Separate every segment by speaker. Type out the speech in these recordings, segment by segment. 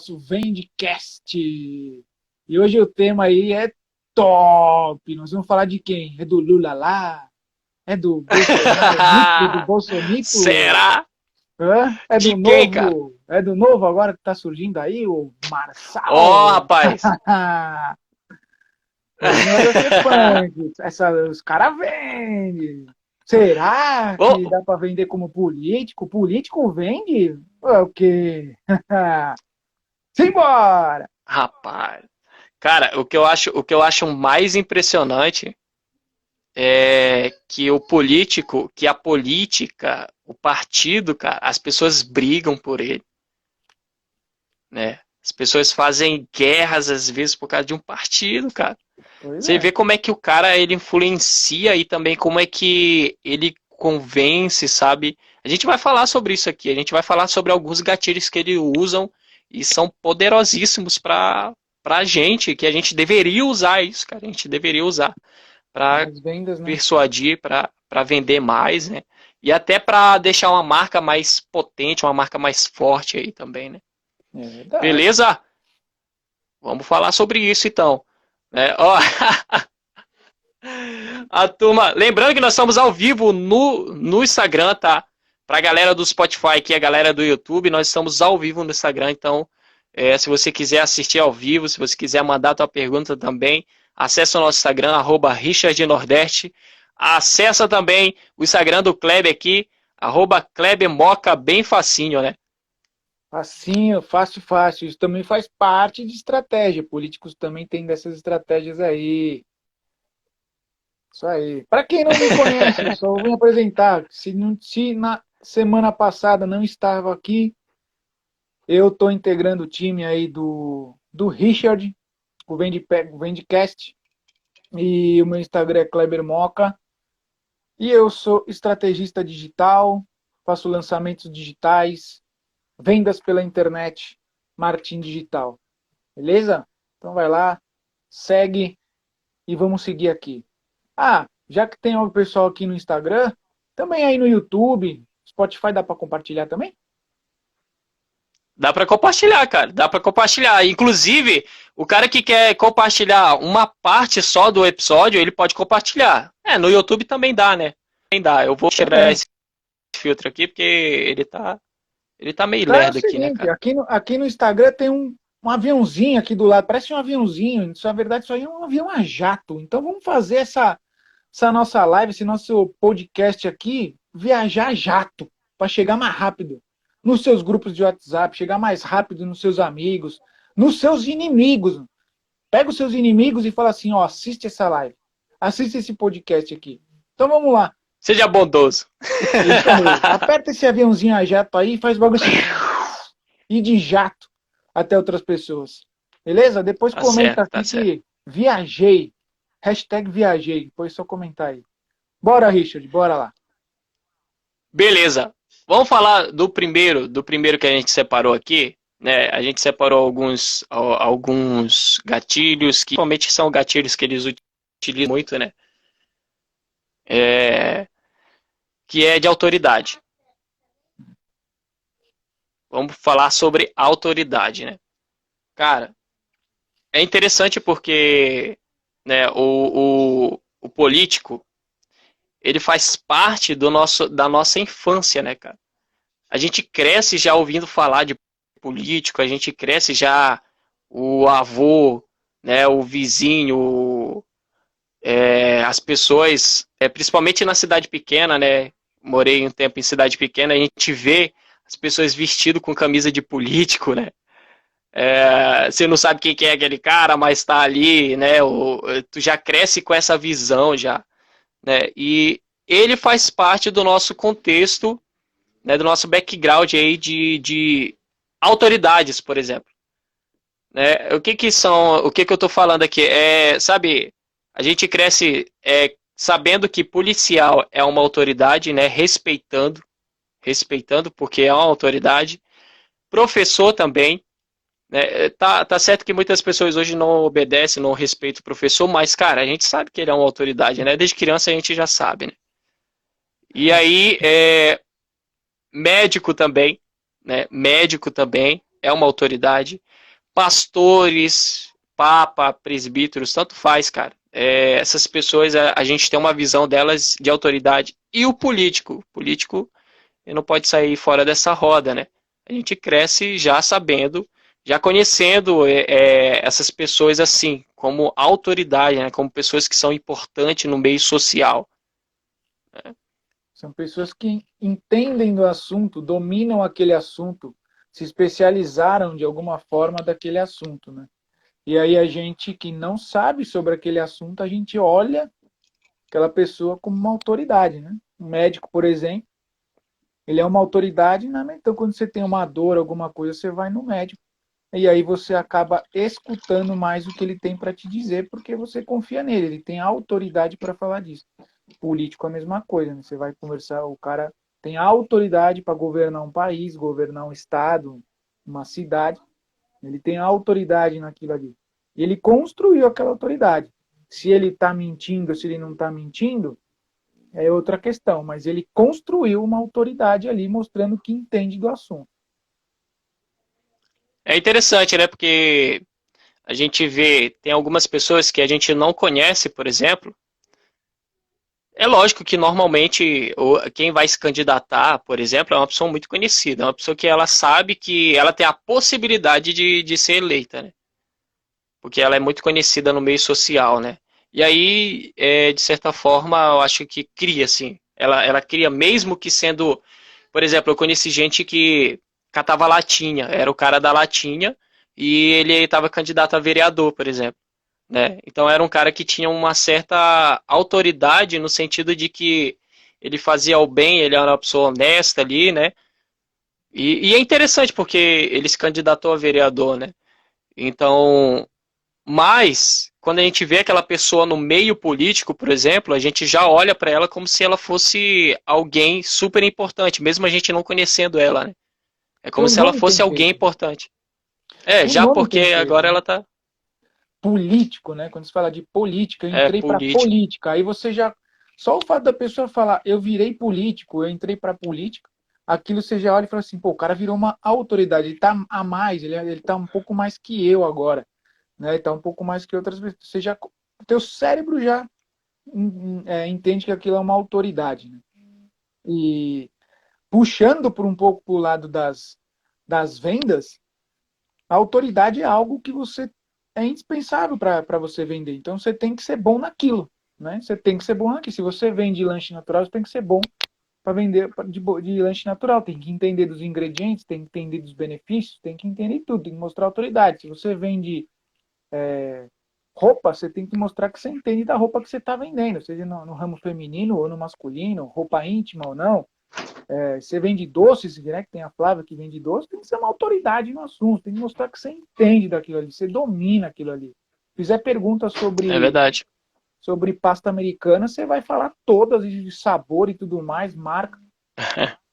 Speaker 1: nosso Vendcast. E hoje o tema aí é top. Nós vamos falar de quem? É do Lula lá? É do Bolsonaro? Do Bolsonaro?
Speaker 2: Será?
Speaker 1: É
Speaker 2: De
Speaker 1: do
Speaker 2: quem, cara?
Speaker 1: novo? É do novo agora que tá surgindo aí, o
Speaker 2: Ó,
Speaker 1: Marçal?
Speaker 2: rapaz.
Speaker 1: Hoje não vai ser punk. Os caras vendem. Será que
Speaker 2: Ô,
Speaker 1: dá para vender como político? Político vende? O quê? Simbora!
Speaker 2: rapaz. Cara, o que eu acho mais impressionante é que o político, que a política, o partido, cara, as pessoas brigam por ele, né? As pessoas fazem guerras às vezes por causa de um partido, cara.
Speaker 1: Pois
Speaker 2: Você
Speaker 1: é.
Speaker 2: vê como é que o cara ele influencia e também como é que ele convence, sabe? A gente vai falar sobre isso aqui. A gente vai falar sobre alguns gatilhos que ele usam e são poderosíssimos para a gente, que a gente deveria usar isso, cara. A gente deveria usar para
Speaker 1: As vendas, né?
Speaker 2: persuadir, para vender mais, né? E até para deixar uma marca mais potente, uma marca mais forte aí também, né?
Speaker 1: É verdade.
Speaker 2: Beleza? Vamos falar sobre isso então. Ó, a turma, lembrando que nós estamos ao vivo no Instagram, tá? Pra galera do Spotify aqui, a galera do YouTube, nós estamos ao vivo no Instagram, então se você quiser assistir ao vivo, se você quiser mandar a tua pergunta também, acessa o nosso Instagram, @RichardNordeste. Acessa também o Instagram do Kleber aqui, @KleberMoca, bem facinho, né?
Speaker 1: Facinho, fácil, fácil. Isso também faz parte de estratégia. Políticos também têm dessas estratégias aí. Isso aí. Para quem não me conhece, eu só vim apresentar. Se na semana passada não estava aqui, eu estou integrando o time aí do Richard, o Vendcast, e o meu Instagram é Kleber Moca. E eu sou estrategista digital, faço lançamentos digitais, vendas pela internet, marketing digital. Beleza? Então vai lá, segue e vamos seguir aqui. Ah, já que tem o pessoal aqui no Instagram, também aí no YouTube, Spotify dá para compartilhar também?
Speaker 2: Dá para compartilhar, cara. Dá para compartilhar. Inclusive, o cara que quer compartilhar uma parte só do episódio, ele pode compartilhar. No YouTube também dá, né? Também dá. Eu vou tirar
Speaker 1: Também.
Speaker 2: esse filtro aqui porque ele tá meio
Speaker 1: Então é o
Speaker 2: lerdo aqui, né,
Speaker 1: seguinte,
Speaker 2: cara?
Speaker 1: aqui no Instagram tem um aviãozinho aqui do lado, parece um aviãozinho, na verdade isso aí é um avião a jato. Então vamos fazer essa nossa live, esse nosso podcast aqui, viajar a jato, para chegar mais rápido nos seus grupos de WhatsApp, chegar mais rápido nos seus amigos, nos seus inimigos. Pega os seus inimigos e fala assim, ó, assiste essa live, assiste esse podcast aqui. Então vamos lá.
Speaker 2: Seja bondoso.
Speaker 1: Isso aí. Aperta esse aviãozinho a jato aí e faz bagulho assim, e de jato até outras pessoas. Beleza? Depois
Speaker 2: Tá
Speaker 1: comenta
Speaker 2: certo, tá
Speaker 1: aqui
Speaker 2: certo.
Speaker 1: que viajei. Hashtag viajei. Depois só comentar aí. Bora, Richard, bora lá.
Speaker 2: Beleza. Vamos falar do primeiro que a gente separou aqui, né? A gente separou alguns gatilhos que realmente são gatilhos que eles utilizam muito, né? É, que é de autoridade. Vamos falar sobre autoridade, né? Cara, é interessante porque, né, o político, ele faz parte da nossa infância, né, cara? A gente cresce já ouvindo falar de político, a gente cresce já o avô, né, o vizinho, as pessoas, principalmente na cidade pequena, né? Morei um tempo em cidade pequena, a gente vê as pessoas vestidas com camisa de político, né? Você não sabe quem que é aquele cara, mas tá ali, né? Tu já cresce com essa visão já, né? E ele faz parte do nosso contexto, né? Do nosso background aí de autoridades, por exemplo. Né? O que eu tô falando aqui? Sabe, a gente cresce sabendo que policial é uma autoridade, né? Respeitando, porque é uma autoridade. Professor também, né? Tá certo que muitas pessoas hoje não obedecem, não respeitam o professor, mas, cara, a gente sabe que ele é uma autoridade, né? Desde criança a gente já sabe, né? E aí, médico também, né? Médico também. é uma autoridade. Pastores, papa, presbíteros, tanto faz, cara. Essas pessoas, a gente tem uma visão delas de autoridade. E o político? O político ele não pode sair fora dessa roda, né? A gente cresce já sabendo, já conhecendo essas pessoas assim, como autoridade, né? Como pessoas que são importantes no meio social.
Speaker 1: São pessoas que entendem do assunto, dominam aquele assunto, se especializaram de alguma forma daquele assunto, né? E aí a gente que não sabe sobre aquele assunto, a gente olha aquela pessoa como uma autoridade, né? Um médico, por exemplo, ele é uma autoridade, né? Então quando você tem uma dor, alguma coisa, você vai no médico. E aí você acaba escutando mais o que ele tem para te dizer, porque você confia nele, ele tem autoridade para falar disso. Político é a mesma coisa, né? Você vai conversar, o cara tem autoridade para governar um país, governar um estado, uma cidade, ele tem autoridade naquilo ali. E ele construiu aquela autoridade. Se ele está mentindo, se ele não está mentindo, é outra questão, mas ele construiu uma autoridade ali mostrando que entende do assunto.
Speaker 2: É interessante, né? Porque a gente vê, tem algumas pessoas que a gente não conhece, por exemplo. É lógico que normalmente quem vai se candidatar, por exemplo, é uma pessoa muito conhecida, é uma pessoa que ela sabe que ela tem a possibilidade de ser eleita, né? Porque ela é muito conhecida no meio social, né? E aí, de certa forma, eu acho que cria, assim. Ela cria, mesmo que sendo. Por exemplo, eu conheci gente que catava latinha, era o cara da latinha, e ele estava candidato a vereador, por exemplo. Né? Então era um cara que tinha uma certa autoridade no sentido de que ele fazia o bem, ele era uma pessoa honesta ali, né? E é interessante porque ele se candidatou a vereador, né? Então, mas quando a gente vê aquela pessoa no meio político, por exemplo, a gente já olha para ela como se ela fosse alguém super importante, mesmo a gente não conhecendo ela, né? É
Speaker 1: Porque
Speaker 2: como
Speaker 1: o
Speaker 2: se ela
Speaker 1: nome tem
Speaker 2: fosse alguém
Speaker 1: peso.
Speaker 2: importante.
Speaker 1: O
Speaker 2: Já
Speaker 1: nome tem
Speaker 2: porque
Speaker 1: peso,
Speaker 2: agora
Speaker 1: né?
Speaker 2: ela tá
Speaker 1: Político, né? Quando se fala de política, eu entrei para
Speaker 2: político.
Speaker 1: política. Aí você já. Só o fato da pessoa falar, eu virei político, eu entrei para política, aquilo você já olha e fala assim, pô, o cara virou uma autoridade, ele tá a mais, ele tá um pouco mais que eu agora, né? Ele tá um pouco mais que outras pessoas. Você já, o teu cérebro já entende que aquilo é uma autoridade, né? E puxando por um pouco para o lado das vendas, a autoridade é algo que você é indispensável para você vender. Então você tem que ser bom naquilo, né? Você tem que ser bom naquilo. Se você vende lanche natural, você tem que ser bom para vender de lanche natural. Tem que entender dos ingredientes, tem que entender dos benefícios, tem que entender tudo, tem que mostrar autoridade. Se você vende roupa, você tem que mostrar que você entende da roupa que você está vendendo, seja no ramo feminino ou no masculino, roupa íntima ou não. Você vende doces, né? Que tem a Flávia que vende doces, tem que ser uma autoridade no assunto, tem que mostrar que você entende daquilo ali, você domina aquilo ali. Fizer perguntas
Speaker 2: É
Speaker 1: sobre,
Speaker 2: verdade.
Speaker 1: sobre pasta americana, você vai falar todas de sabor e tudo mais, marca,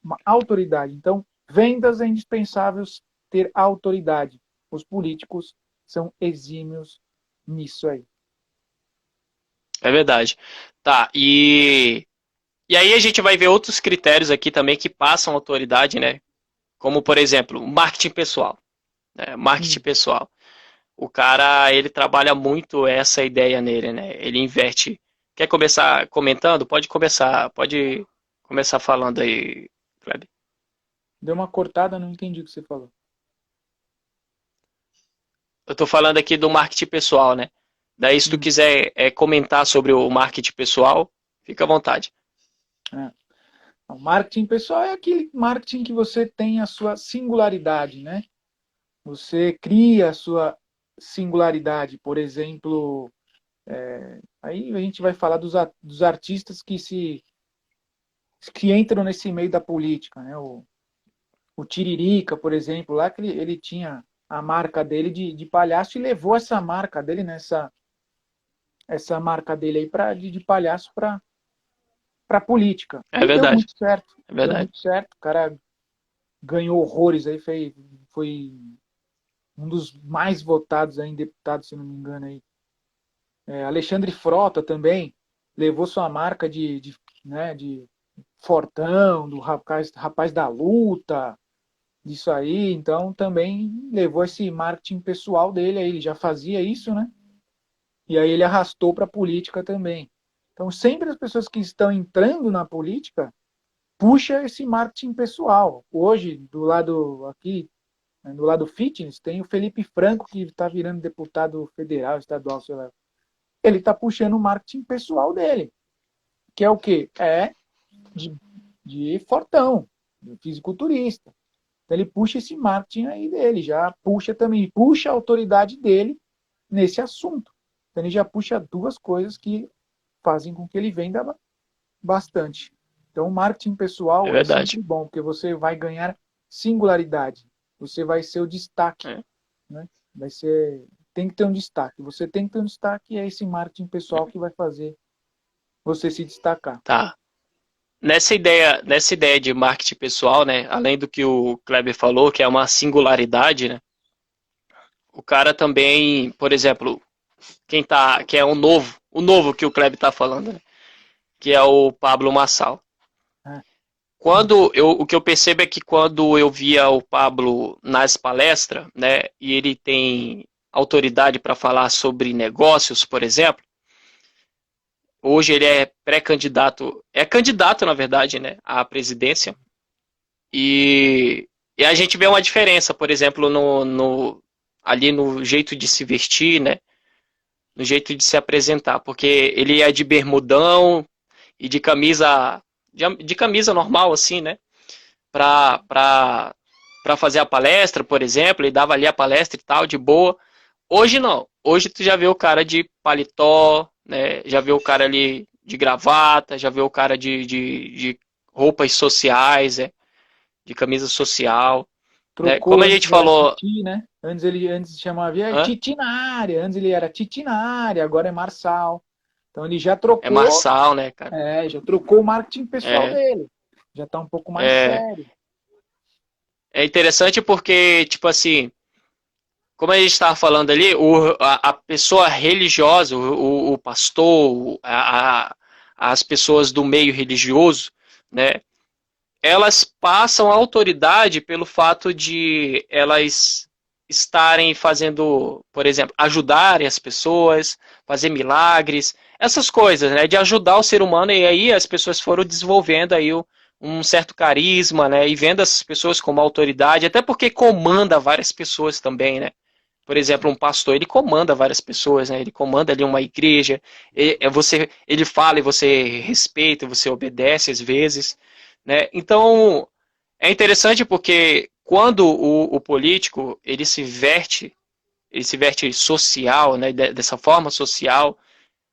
Speaker 1: uma autoridade. Então, vendas é indispensável ter autoridade. Os políticos são exímios nisso aí.
Speaker 2: É verdade. Tá, e aí a gente vai ver outros critérios aqui também que passam autoridade, né? Como, por exemplo, marketing pessoal. Né? Marketing
Speaker 1: Hum.
Speaker 2: pessoal. O cara, ele trabalha muito essa ideia nele, né? Ele inverte. Quer começar comentando? Pode começar falando aí, Kleber.
Speaker 1: Deu uma cortada, não entendi o que você falou.
Speaker 2: Eu tô falando aqui do marketing pessoal, né? Daí, se tu
Speaker 1: Hum.
Speaker 2: quiser comentar sobre o marketing pessoal, fica à vontade.
Speaker 1: É. O marketing pessoal é aquele marketing que você tem a sua singularidade, né? Você cria a sua singularidade. Por exemplo, aí a gente vai falar dos artistas que entram nesse meio da política, né? O Tiririca, por exemplo, lá que ele tinha a marca dele de palhaço e levou essa marca dele essa marca dele aí de palhaço para política.
Speaker 2: É
Speaker 1: E deu
Speaker 2: verdade,
Speaker 1: muito certo.
Speaker 2: é
Speaker 1: Deu
Speaker 2: verdade.
Speaker 1: muito certo. O cara ganhou horrores aí, foi um dos mais votados aí em deputado, se não me engano aí. Alexandre Frota também levou sua marca né, de fortão, do rapaz da luta. disso aí, então também levou esse marketing pessoal dele aí, ele já fazia isso, né? E aí ele arrastou para a política também. Então sempre as pessoas que estão entrando na política puxa esse marketing pessoal. Hoje, do lado aqui, né, do lado fitness, tem o Felipe Franco, que está virando deputado federal, estadual, sei lá. Ele está puxando o marketing pessoal dele, que é o quê? É de, de fortão, de fisiculturista. Então ele puxa esse marketing aí dele, já puxa também, puxa a autoridade dele nesse assunto. Então ele já puxa duas coisas que fazem com que ele venda bastante. Então o marketing
Speaker 2: É
Speaker 1: pessoal é
Speaker 2: verdade.
Speaker 1: sempre bom, porque você vai ganhar singularidade, você vai ser o destaque,
Speaker 2: É,
Speaker 1: né? Vai ser, tem que ter um destaque. Você tem que ter um destaque e é esse marketing pessoal que vai fazer você se destacar.
Speaker 2: tá. Nessa ideia de marketing pessoal, né, além do que o Kleber falou, que é uma singularidade, né, o cara também, por exemplo, que é o novo que o Kleber tá falando, né, que é o Pablo Marçal.
Speaker 1: Né?
Speaker 2: O que eu percebo é que quando eu via o Pablo nas palestras, né, e ele tem autoridade para falar sobre negócios, por exemplo, hoje ele é pré-candidato, é candidato, na verdade, né, à presidência, e a gente vê uma diferença, por exemplo, ali no jeito de se vestir, né, no jeito de se apresentar, porque ele é de bermudão e de camisa normal, assim, né, para fazer a palestra, por exemplo, ele dava ali a palestra e tal, de boa. Hoje não. Hoje tu já vê o cara de paletó, né? Já vê o cara ali de gravata, já vê o cara de roupas sociais, de camisa social, né? Como
Speaker 1: Trocou,
Speaker 2: a
Speaker 1: antes
Speaker 2: gente
Speaker 1: era
Speaker 2: falou,
Speaker 1: Titi, né? Antes chamava
Speaker 2: hã?
Speaker 1: Titi na área, antes ele era Titi na área, agora é Marçal. Então ele
Speaker 2: É Marçal, né, cara?
Speaker 1: já trocou o marketing pessoal
Speaker 2: É,
Speaker 1: dele. Já está um pouco mais
Speaker 2: é,
Speaker 1: sério.
Speaker 2: é interessante porque, tipo assim, como a gente estava falando ali, a pessoa religiosa, o pastor, as pessoas do meio religioso, né, elas passam autoridade pelo fato de elas estarem fazendo, por exemplo, ajudarem as pessoas, fazer milagres, essas coisas, né, de ajudar o ser humano, e aí as pessoas foram desenvolvendo aí um certo carisma, né, e vendo essas pessoas como autoridade, até porque comanda várias pessoas também, né. Por exemplo, um pastor, ele comanda várias pessoas, né? Ele comanda ali uma igreja, ele fala e você respeita, você obedece às vezes, né? Então, é interessante porque quando o político, ele se verte social, né? Dessa forma social,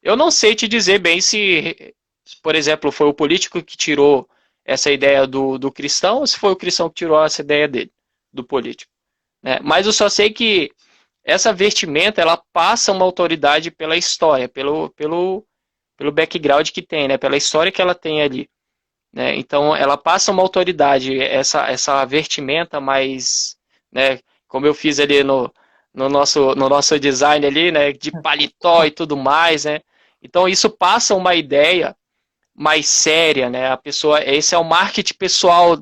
Speaker 2: eu não sei te dizer bem se, por exemplo, foi o político que tirou essa ideia do cristão ou se foi o cristão que tirou essa ideia dele, do político, né? Mas eu só sei que essa vestimenta ela passa uma autoridade pela história, pelo background que tem, né? Pela história que ela tem ali, né? Então ela passa uma autoridade, essa vestimenta mais, né? Como eu fiz ali no nosso design ali, né? De paletó e tudo mais, né? Então isso passa uma ideia mais séria, né? A pessoa, esse é o marketing pessoal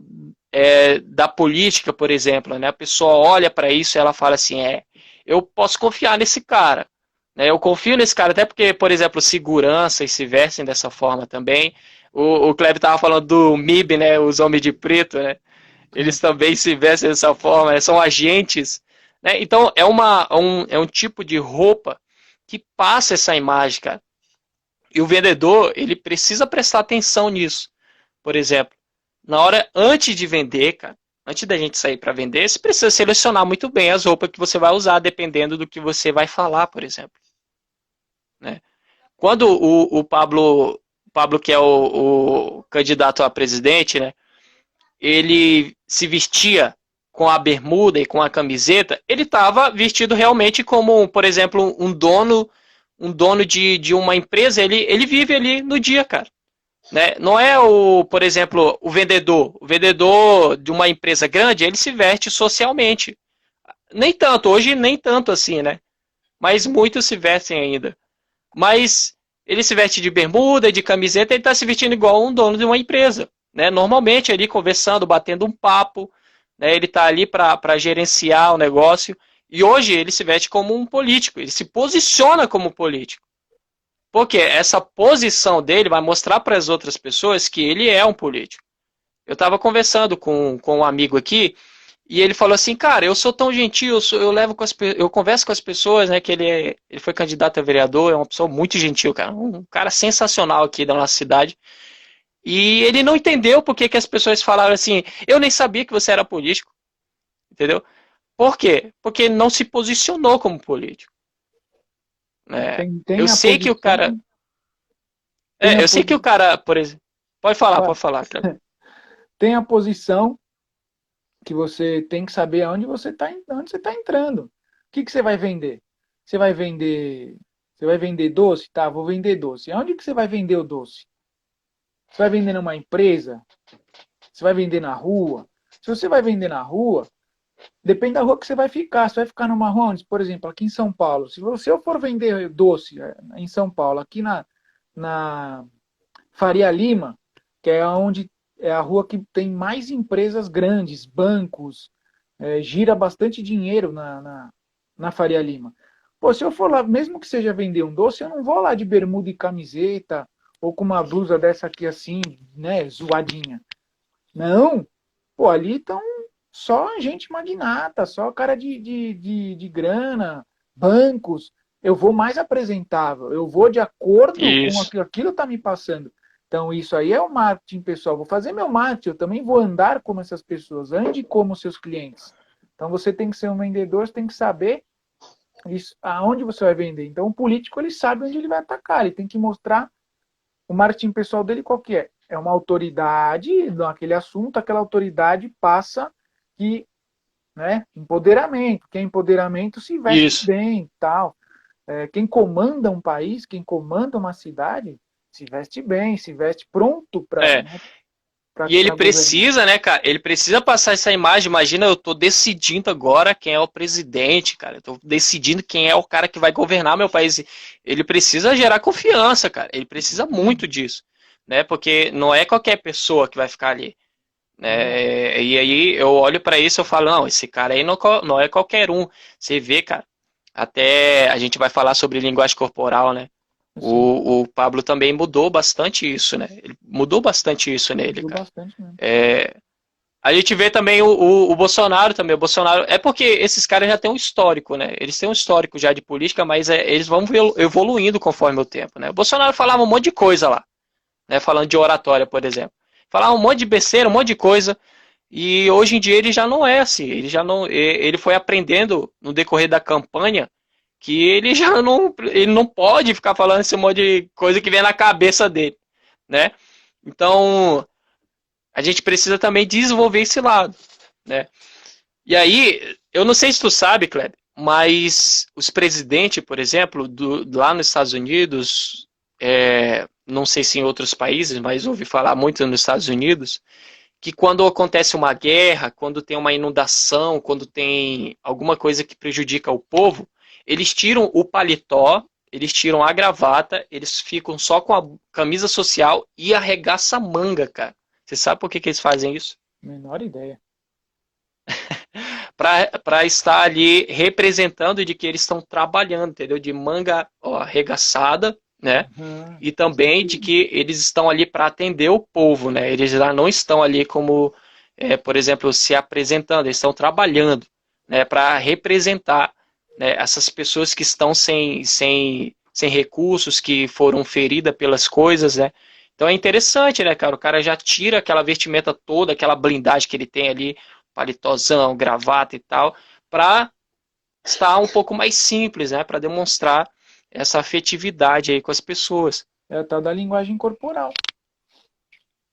Speaker 2: da política, por exemplo, né? A pessoa olha para isso e ela fala assim, eu posso confiar nesse cara, né? Eu confio nesse cara, até porque, por exemplo, segurança e se vestem dessa forma também. O Kleber estava falando do MIB, né? Os homens de preto, né? Eles também se vestem dessa forma, né? São agentes, né? Então é um tipo de roupa que passa essa imagem, cara. E o vendedor, ele precisa prestar atenção nisso. Por exemplo, na hora antes de vender, cara, antes da gente sair para vender, você precisa selecionar muito bem as roupas que você vai usar, dependendo do que você vai falar, por exemplo. Né? Quando o Pablo que é o candidato a presidente, né, ele se vestia com a bermuda e com a camiseta, ele estava vestido realmente como, por exemplo, um dono de uma empresa, ele vive ali no dia, cara. Né? Não é por exemplo, o vendedor de uma empresa grande, ele se veste socialmente. Nem tanto, hoje nem tanto assim, né? Mas muitos se vestem ainda. Mas ele se veste de bermuda, de camiseta, ele está se vestindo igual um dono de uma empresa. Né? Normalmente ali conversando, batendo um papo, né? Ele está ali para gerenciar o negócio. E hoje ele se veste como um político, ele se posiciona como político. Porque essa posição dele vai mostrar para as outras pessoas que ele é um político. Eu estava conversando com um amigo aqui e ele falou assim, cara, eu sou tão gentil, eu converso com as pessoas, né, que ele foi candidato a vereador, é uma pessoa muito gentil, cara, um cara sensacional aqui da nossa cidade. E ele não entendeu por que as pessoas falaram assim, eu nem sabia que você era político, entendeu? Por quê? Porque ele não se posicionou como político. Né?
Speaker 1: Tem
Speaker 2: Eu
Speaker 1: a
Speaker 2: sei que o
Speaker 1: posição,
Speaker 2: cara.
Speaker 1: tem a,
Speaker 2: Eu sei que o
Speaker 1: posi-
Speaker 2: cara, por exemplo. Pode falar, cara.
Speaker 1: tem a posição que você tem que saber onde você tá entrando. O que você vai vender? Você vai vender, você vai vender doce? Tá, vou vender doce. Aonde que você vai vender o doce? Você vai vender numa empresa? Você vai vender na rua? Se você vai vender na rua, depende da rua que você vai ficar. Você vai ficar numa rua onde, por exemplo, aqui em São Paulo. Se eu for vender doce em São Paulo, aqui na Faria Lima, que é onde é a rua que tem mais empresas grandes, bancos, gira bastante dinheiro na Faria Lima. Pô, se eu for lá, mesmo que seja vender um doce, eu não vou lá de bermuda e camiseta, ou com uma blusa dessa aqui assim, né, zoadinha. Não. Pô, ali estão só gente magnata, só cara de grana, bancos. Eu vou mais apresentável, eu vou de acordo com
Speaker 2: Isso.
Speaker 1: aquilo que está me passando. Então, isso aí é o marketing pessoal. Vou fazer meu marketing, eu também vou andar como essas pessoas, ande como seus clientes. Então, você tem que ser um vendedor, você tem que saber isso, aonde você vai vender. Então, o político, ele sabe onde ele vai atacar, ele tem que mostrar o marketing pessoal dele qual que é? É uma autoridade naquele assunto, aquela autoridade passa que, né, empoderamento. Quem é empoderamento se veste
Speaker 2: Isso.
Speaker 1: bem, tal. Quem comanda um país, quem comanda uma cidade, se veste bem, se veste pronto para,
Speaker 2: É.
Speaker 1: né,
Speaker 2: E ele
Speaker 1: para governar.
Speaker 2: precisa, né, cara? Ele precisa passar essa imagem. Imagina, eu tô decidindo agora quem é o presidente, cara. Eu tô decidindo quem é o cara que vai governar meu país. Ele precisa gerar confiança, cara. Ele precisa muito disso, né? Porque não é qualquer pessoa que vai ficar ali.
Speaker 1: Não,
Speaker 2: Né? E aí eu olho para isso e falo, não, esse cara aí não é qualquer um. Você vê, cara, até a gente vai falar sobre linguagem corporal, né?
Speaker 1: assim,
Speaker 2: O Pablo também mudou bastante isso, né? Ele mudou bastante isso nele,
Speaker 1: mudou
Speaker 2: cara.
Speaker 1: bastante mesmo.
Speaker 2: A gente vê também o Bolsonaro também. O Bolsonaro. É porque esses caras já têm um histórico, né? Eles têm um histórico já de política, mas eles vão evoluindo conforme o tempo, né? O Bolsonaro falava um monte de coisa lá, né? Falando de oratória, por exemplo. Falava um monte de besteira, um monte de coisa. E hoje em dia ele já não é assim. Ele já não. Ele foi aprendendo no decorrer da campanha que ele já não. Ele não pode ficar falando esse monte de coisa que vem na cabeça dele, né? Então a gente precisa também desenvolver esse lado, né? E aí, eu não sei se tu sabe, Kleber, mas os presidentes, por exemplo, lá nos Estados Unidos, não sei se em outros países, mas ouvi falar muito nos Estados Unidos, que quando acontece uma guerra, quando tem uma inundação, quando tem alguma coisa que prejudica o povo, eles tiram o paletó, eles tiram a gravata, eles ficam só com a camisa social e arregaça a manga, cara. Você sabe por que eles fazem isso?
Speaker 1: Menor ideia.
Speaker 2: Para estar ali representando de que eles estão trabalhando, entendeu? De manga arregaçada, né?
Speaker 1: Uhum.
Speaker 2: E também de que eles estão ali para atender o povo, né? Eles já não estão ali como, por exemplo, se apresentando, eles estão trabalhando, né? Para representar, né, essas pessoas que estão sem recursos, que foram feridas pelas coisas, né? Então é interessante, né, cara? O cara já tira aquela vestimenta toda, aquela blindagem que ele tem ali, paletózão, gravata e tal, para estar um pouco mais simples, né? Para demonstrar essa afetividade aí com as pessoas.
Speaker 1: É a tal da linguagem corporal.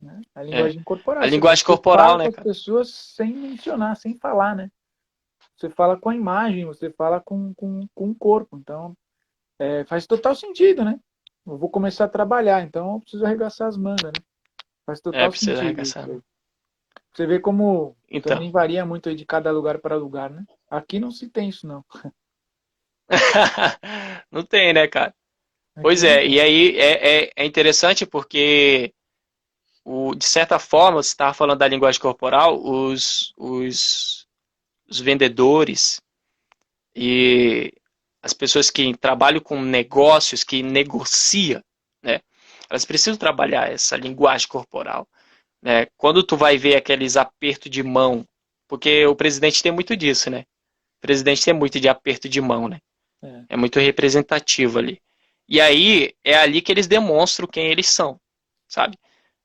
Speaker 1: Né? A
Speaker 2: É.
Speaker 1: linguagem
Speaker 2: A
Speaker 1: corporal.
Speaker 2: linguagem
Speaker 1: Você
Speaker 2: corporal,
Speaker 1: fala com
Speaker 2: né,
Speaker 1: as
Speaker 2: cara?
Speaker 1: pessoas sem mencionar, sem falar, né? Você fala com a imagem, você fala com o corpo. Então, faz total sentido, né? Eu vou começar a trabalhar, então eu preciso arregaçar as mangas, né? Faz total
Speaker 2: Precisa
Speaker 1: sentido
Speaker 2: arregaçar.
Speaker 1: isso aí. Você vê como
Speaker 2: Então.
Speaker 1: também varia muito aí de cada lugar para lugar, né? Aqui não se tem isso, não.
Speaker 2: Não tem, né, cara?
Speaker 1: Aqui
Speaker 2: Pois
Speaker 1: não
Speaker 2: é, e
Speaker 1: tem.
Speaker 2: aí é interessante porque de certa forma, você estava falando da linguagem corporal, os vendedores e as pessoas que trabalham com negócios, que negociam, né? Elas precisam trabalhar essa linguagem corporal, né? Quando tu vai ver aqueles apertos de mão, porque o presidente tem muito disso, né? O presidente tem muito de aperto de mão, né?
Speaker 1: É.
Speaker 2: É muito representativo ali. E aí, é ali que eles demonstram quem eles são, sabe?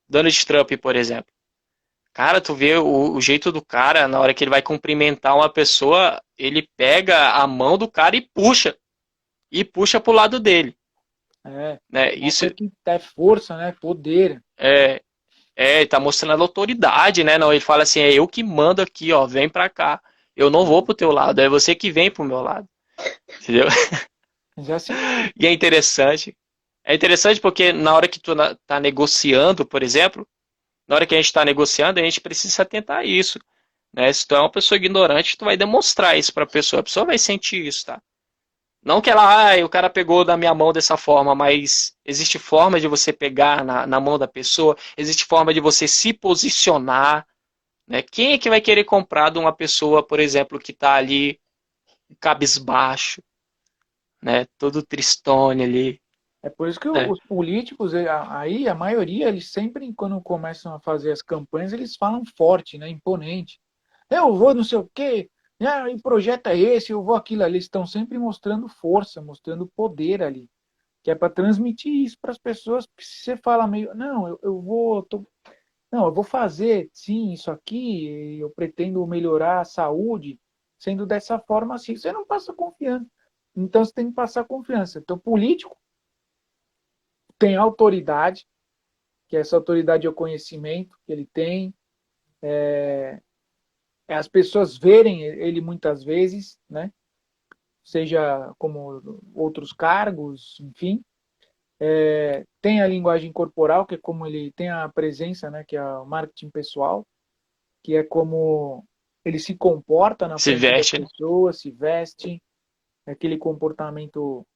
Speaker 2: Donald Trump, por exemplo. Cara, tu vê o jeito do cara, na hora que ele vai cumprimentar uma pessoa, ele pega a mão do cara e puxa pro lado dele,
Speaker 1: É.
Speaker 2: né? Isso
Speaker 1: Mostra que é força, né? Poder.
Speaker 2: é, ele tá mostrando a autoridade, né? Não, ele fala assim, é eu que mando aqui, ó, vem pra cá. Eu não vou pro teu lado, é você que vem pro meu lado. Entendeu?
Speaker 1: Já se.
Speaker 2: E é interessante. É interessante porque na hora que tu tá negociando, por exemplo, na hora que a gente está negociando, a gente precisa se atentar a isso. Né? Se tu é uma pessoa ignorante, tu vai demonstrar isso para a pessoa vai sentir isso, tá? Não que ela, o cara pegou da minha mão dessa forma, mas existe forma de você pegar na mão da pessoa, existe forma de você se posicionar, né? Quem é que vai querer comprar de uma pessoa, por exemplo, que está ali cabisbaixo, né? Todo tristone ali,
Speaker 1: É por isso que
Speaker 2: né?
Speaker 1: os políticos, aí a maioria, eles sempre, quando começam a fazer as campanhas, eles falam forte, né? Imponente. Eu vou não sei o quê, ah, e projeto é esse, eu vou aquilo ali. Eles estão sempre mostrando força, mostrando poder ali. Que é para transmitir isso para as pessoas. Porque se você fala meio, não, eu vou, não, eu vou fazer, sim, isso aqui, eu pretendo melhorar a saúde, sendo dessa forma assim, você não passa confiança. Então você tem que passar confiança. Então, político tem autoridade, que essa autoridade é o conhecimento que ele tem, é as pessoas verem ele muitas vezes, né? Seja como outros cargos, enfim. Tem a linguagem corporal, que é como ele tem a presença, né? Que é o marketing pessoal, que é como ele se comporta na
Speaker 2: Se
Speaker 1: frente das
Speaker 2: veste, né?
Speaker 1: pessoas, se veste, aquele comportamento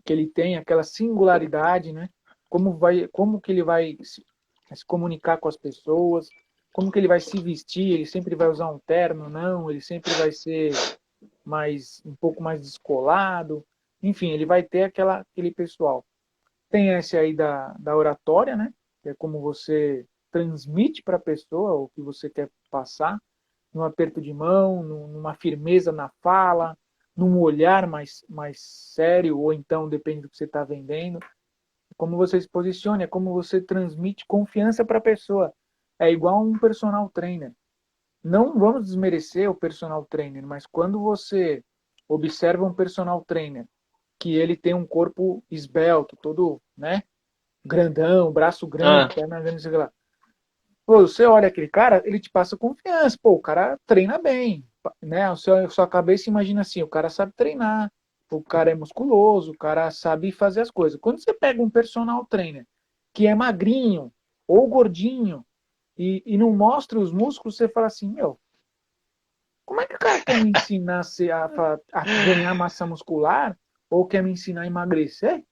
Speaker 1: que ele tem, aquela singularidade, né? Como que ele vai se comunicar com as pessoas, como que ele vai se vestir, ele sempre vai usar um terno, não, ele sempre vai ser um pouco mais descolado, enfim, ele vai ter aquele pessoal. Tem esse aí da oratória, né? Que é como você transmite para a pessoa o que você quer passar, num aperto de mão, numa firmeza na fala, num olhar mais sério, ou então depende do que você está vendendo. Como você se posiciona, é como você transmite confiança para a pessoa. É igual um personal trainer. Não vamos desmerecer o personal trainer, mas quando você observa um personal trainer que ele tem um corpo esbelto, todo, né, grandão, braço grande,
Speaker 2: Ah,
Speaker 1: perna grande, sei lá. Pô, você olha aquele cara, ele te passa confiança. Pô, o cara treina bem, né? A sua cabeça imagina assim, o cara sabe treinar, o cara é musculoso, o cara sabe fazer as coisas. Quando você pega um personal trainer que é magrinho ou gordinho e não mostra os músculos, você fala assim, meu, como é que o cara quer me ensinar a ganhar massa muscular ou quer me ensinar a emagrecer?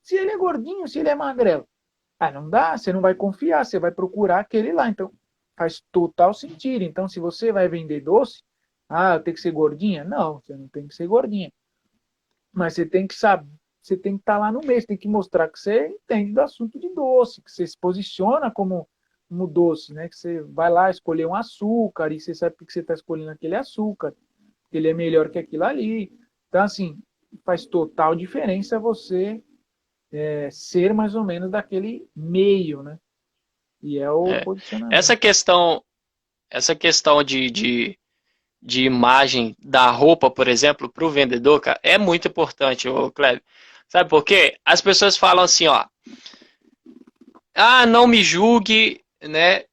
Speaker 1: Se ele é gordinho, se ele é magrelo. Ah, não dá, você não vai confiar, você vai procurar aquele lá. Então, faz total sentido. Então, se você vai vender doce, ah, tem que ser gordinha? Não, você não tem que ser gordinha. Mas você tem que saber, você tem que estar lá no meio, você tem que mostrar que você entende do assunto de doce, que você se posiciona como doce, né? Que você vai lá escolher um açúcar e você sabe que você está escolhendo aquele açúcar, que ele é melhor que aquilo ali. Então, assim, faz total diferença você ser mais ou menos daquele meio, né? E é o
Speaker 2: é.
Speaker 1: posicionamento.
Speaker 2: Essa questão, essa questão de imagem da roupa, por exemplo, para o vendedor, cara, é muito importante, ô Cleber. Sabe por quê? As pessoas falam assim, ó, ah, não me julgue, né?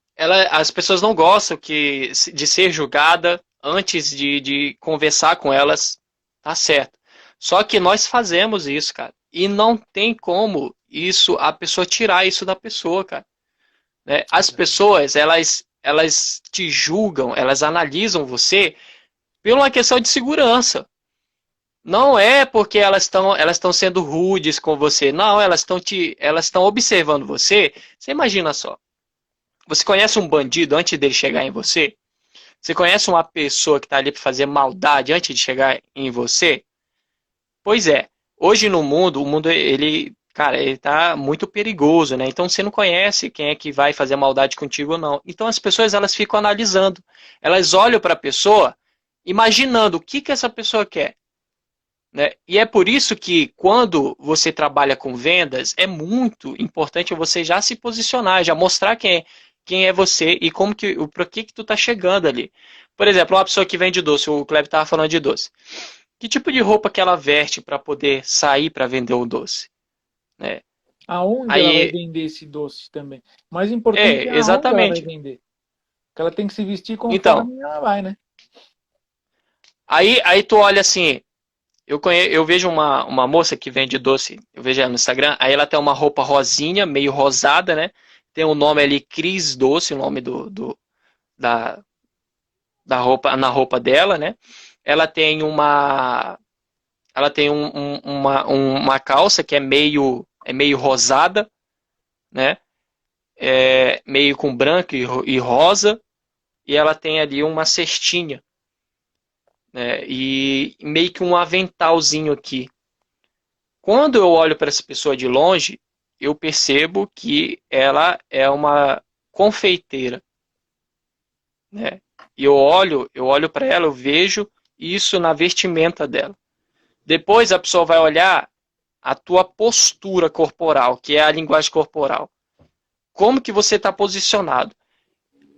Speaker 2: As pessoas não gostam de ser julgada antes de conversar com elas, tá certo. Só que nós fazemos isso, cara, e não tem como isso a pessoa tirar isso da pessoa, cara. Né? As pessoas, elas te julgam, elas analisam você por uma questão de segurança. Não é porque elas estão sendo rudes com você. Não, elas estão observando você. Você imagina só. Você conhece um bandido antes dele chegar em você? Você conhece uma pessoa que está ali para fazer maldade antes de chegar em você? Pois é. Hoje no mundo, o mundo ele, cara, ele tá muito perigoso, né? Então você não conhece quem é que vai fazer maldade contigo ou não. Então as pessoas elas ficam analisando. Elas olham para a pessoa, imaginando o que que essa pessoa quer. Né? E é por isso que quando você trabalha com vendas, é muito importante você já se posicionar, já mostrar quem é você e como que, para que tu tá chegando ali. Por exemplo, uma pessoa que vende doce, o Kleber estava falando de doce. Que tipo de roupa que ela veste para poder sair para vender o doce? Né?
Speaker 1: Aonde ela vai
Speaker 2: Aí,
Speaker 1: vender esse doce também? O mais importante é aonde ela vai
Speaker 2: exatamente.
Speaker 1: vender. Porque ela tem que se vestir
Speaker 2: Então,
Speaker 1: conforme ela vai, né?
Speaker 2: aí tu olha assim, eu vejo uma moça que vende doce, eu vejo ela no Instagram, aí ela tem uma roupa rosinha, meio rosada, né? Tem o nome ali, Cris Doce, o nome da, da roupa, na roupa dela, né? Ela tem uma calça que é meio rosada, né? Meio com branco e rosa, e ela tem ali uma cestinha, né? E meio que um aventalzinho aqui. Quando eu olho para essa pessoa de longe, eu percebo que ela é uma confeiteira, né? E eu olho para ela, eu vejo isso na vestimenta dela. Depois a pessoa vai olhar a tua postura corporal, que é a linguagem corporal. Como que você está posicionado?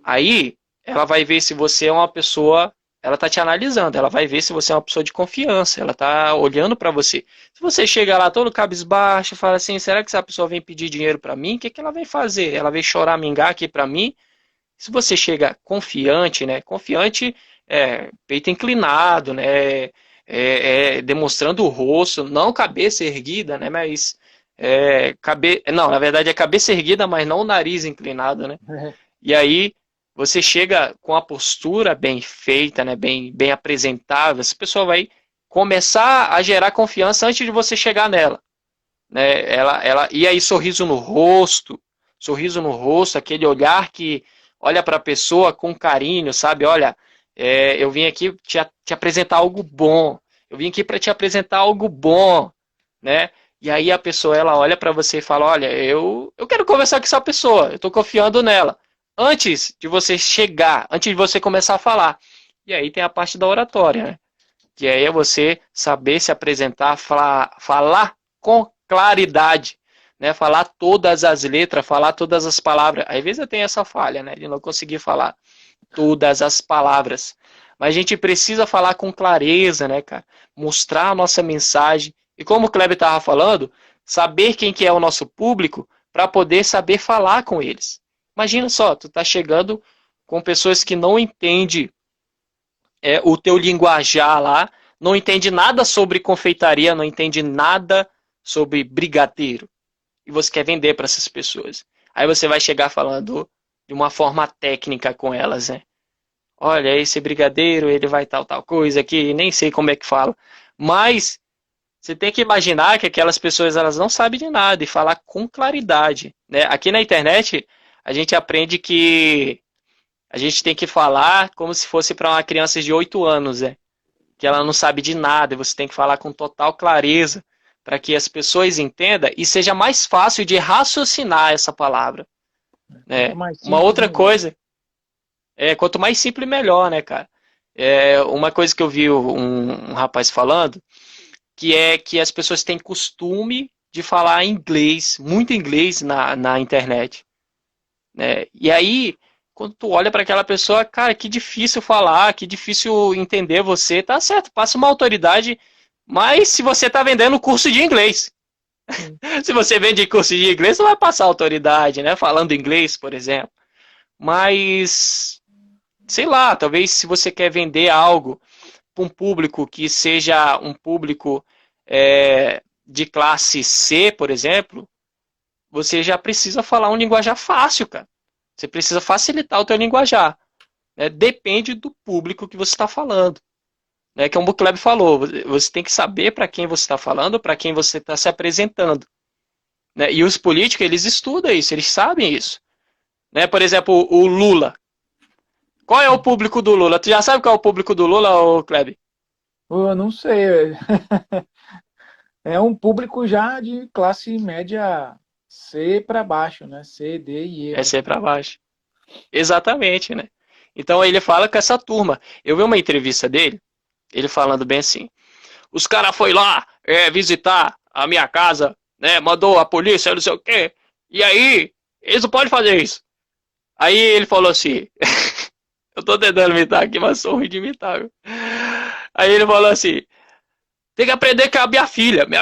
Speaker 2: Aí ela vai ver se você é uma pessoa, ela está te analisando, ela vai ver se você é uma pessoa de confiança, ela está olhando para você. Se você chega lá todo cabisbaixo, fala assim, será que essa pessoa vem pedir dinheiro para mim? O que que ela vai fazer? Ela vai chorar, mingar aqui para mim? Se você chega confiante, né? Confiante peito inclinado, né? Demonstrando o rosto, não cabeça erguida, né? Mas não, na verdade é cabeça erguida, mas não o nariz inclinado, né? E aí você chega com a postura bem feita, né? Bem apresentável. Essa pessoa vai começar a gerar confiança antes de você chegar nela, né? E aí sorriso no rosto, aquele olhar que olha para a pessoa com carinho, sabe? Olha, eu vim aqui te apresentar algo bom. Eu vim aqui para te apresentar algo bom, né? E aí a pessoa ela olha para você e fala, olha, eu quero conversar com essa pessoa, eu estou confiando nela. Antes de você chegar, antes de você começar a falar. E aí tem a parte da oratória, né? Que aí é você saber se apresentar, falar com claridade, né? Falar todas as letras, falar todas as palavras. Às vezes eu tenho essa falha, né? De não conseguir falar todas as palavras. Mas a gente precisa falar com clareza, né, cara? Mostrar a nossa mensagem. E como o Kleber estava falando, saber quem que é o nosso público para poder saber falar com eles. Imagina só, tu tá chegando com pessoas que não entendem o teu linguajar lá, não entende nada sobre confeitaria, não entende nada sobre brigadeiro. E você quer vender para essas pessoas. Aí você vai chegar falando de uma forma técnica com elas, né? Olha, esse brigadeiro, ele vai tal coisa aqui, nem sei como é que fala. Mas você tem que imaginar que aquelas pessoas elas não sabem de nada e falar com claridade, né? Aqui na internet a gente aprende que a gente tem que falar como se fosse para uma criança de 8 anos, né? Que ela não sabe de nada, e você tem que falar com total clareza para que as pessoas entendam e seja mais fácil de raciocinar essa palavra,
Speaker 1: Quanto
Speaker 2: né?
Speaker 1: mais
Speaker 2: Uma
Speaker 1: simples,
Speaker 2: outra
Speaker 1: melhor.
Speaker 2: coisa, quanto mais simples melhor, né, cara? Uma coisa que eu vi um rapaz falando, que é que as pessoas têm costume de falar inglês, muito inglês na internet, né? E aí, quando tu olha para aquela pessoa, cara, que difícil falar, que difícil entender você, tá certo, passa uma autoridade, mas se você tá vendendo curso de inglês,
Speaker 1: Sim.
Speaker 2: se você vende curso de inglês, não vai passar autoridade, né? Falando inglês, por exemplo. Mas, sei lá, talvez se você quer vender algo para um público que seja um público de classe C, por exemplo, você já precisa falar um linguajar fácil, cara. Você precisa facilitar o teu linguajar, né? Depende do público que você está falando, né, que o Bucleb falou, você tem que saber para quem você está falando, para quem você está se apresentando. Né? E os políticos, eles estudam isso, eles sabem isso. Né? Por exemplo, o Lula. Qual é o público do Lula? Tu já sabe qual é o público do Lula, ô Kleber?
Speaker 1: Eu não sei, velho. É um público já de classe média C para baixo, né? C, D e E,
Speaker 2: É
Speaker 1: mais ou
Speaker 2: ser
Speaker 1: menos.
Speaker 2: para baixo. Exatamente, né? Então ele fala com essa turma. Eu vi uma entrevista dele, ele falando bem assim. Os caras foi lá visitar a minha casa, né? Mandou a polícia, não sei o quê. E aí, eles não podem fazer isso. Aí ele falou assim, eu tô tentando imitar aqui, mas sou ruim de imitar. Viu? Aí ele falou assim, tem que aprender com a minha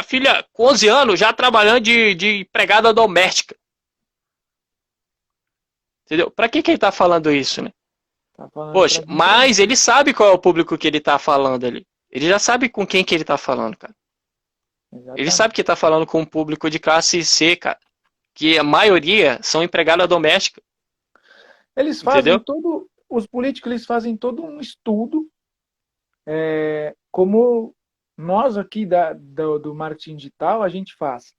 Speaker 2: filha com 11 anos já trabalhando de empregada doméstica. Entendeu? Pra que ele tá falando isso, né?
Speaker 1: Tá falando
Speaker 2: Poxa,
Speaker 1: para gente
Speaker 2: mas
Speaker 1: ouvir.
Speaker 2: ele sabe qual é o público que ele tá falando ali. Ele já sabe com quem que ele tá falando, cara. Ele sabe
Speaker 1: Exatamente.
Speaker 2: que tá falando com um público de classe C, cara. Que a maioria são empregada doméstica,
Speaker 1: Eles fazem
Speaker 2: entendeu?
Speaker 1: todo, os políticos eles fazem todo um estudo, como nós aqui do marketing digital a gente faz.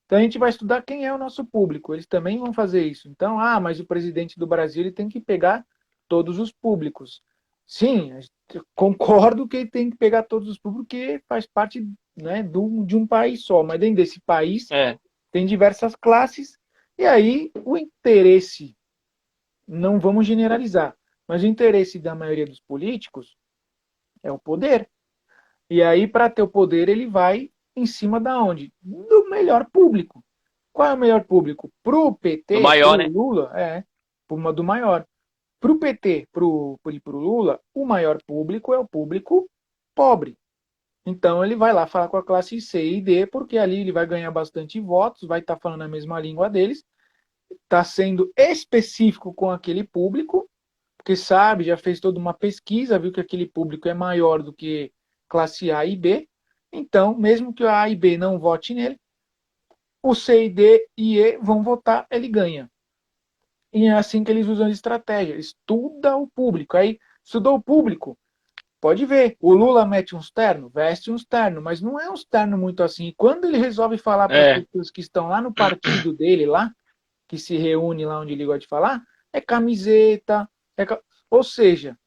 Speaker 1: Então a gente vai estudar quem é o nosso público. Eles também vão fazer isso. Então, mas o presidente do Brasil ele tem que pegar todos os públicos. Sim, concordo que ele tem que pegar todos os públicos, porque faz parte, né, de um país só. Mas dentro desse país
Speaker 2: É,
Speaker 1: tem diversas classes. E aí o interesse, não vamos generalizar, mas o interesse da maioria dos políticos é o poder. E aí, para ter o poder, ele vai em cima da onde? Do melhor público. Qual é o melhor público? Para o
Speaker 2: do
Speaker 1: PT, para
Speaker 2: maior,
Speaker 1: o
Speaker 2: né?
Speaker 1: Lula, uma do maior. Para o PT, para o Lula, o maior público é o público pobre. Então ele vai lá falar com a classe C e D, porque ali ele vai ganhar bastante votos, vai estar falando a mesma língua deles, está sendo específico com aquele público, porque sabe, já fez toda uma pesquisa, viu que aquele público é maior do que classe A e B. Então, mesmo que a A e B não vote nele, o C, D e E vão votar, ele ganha. E é assim que eles usam a estratégia. Estuda o público. Aí, estudou o público, pode ver. O Lula mete uns terno, veste uns terno, mas não é uns terno muito assim. E quando ele resolve falar para as
Speaker 2: É,
Speaker 1: pessoas que estão lá no partido dele, lá, que se reúne lá onde ele gosta de falar, é camiseta. Ou seja,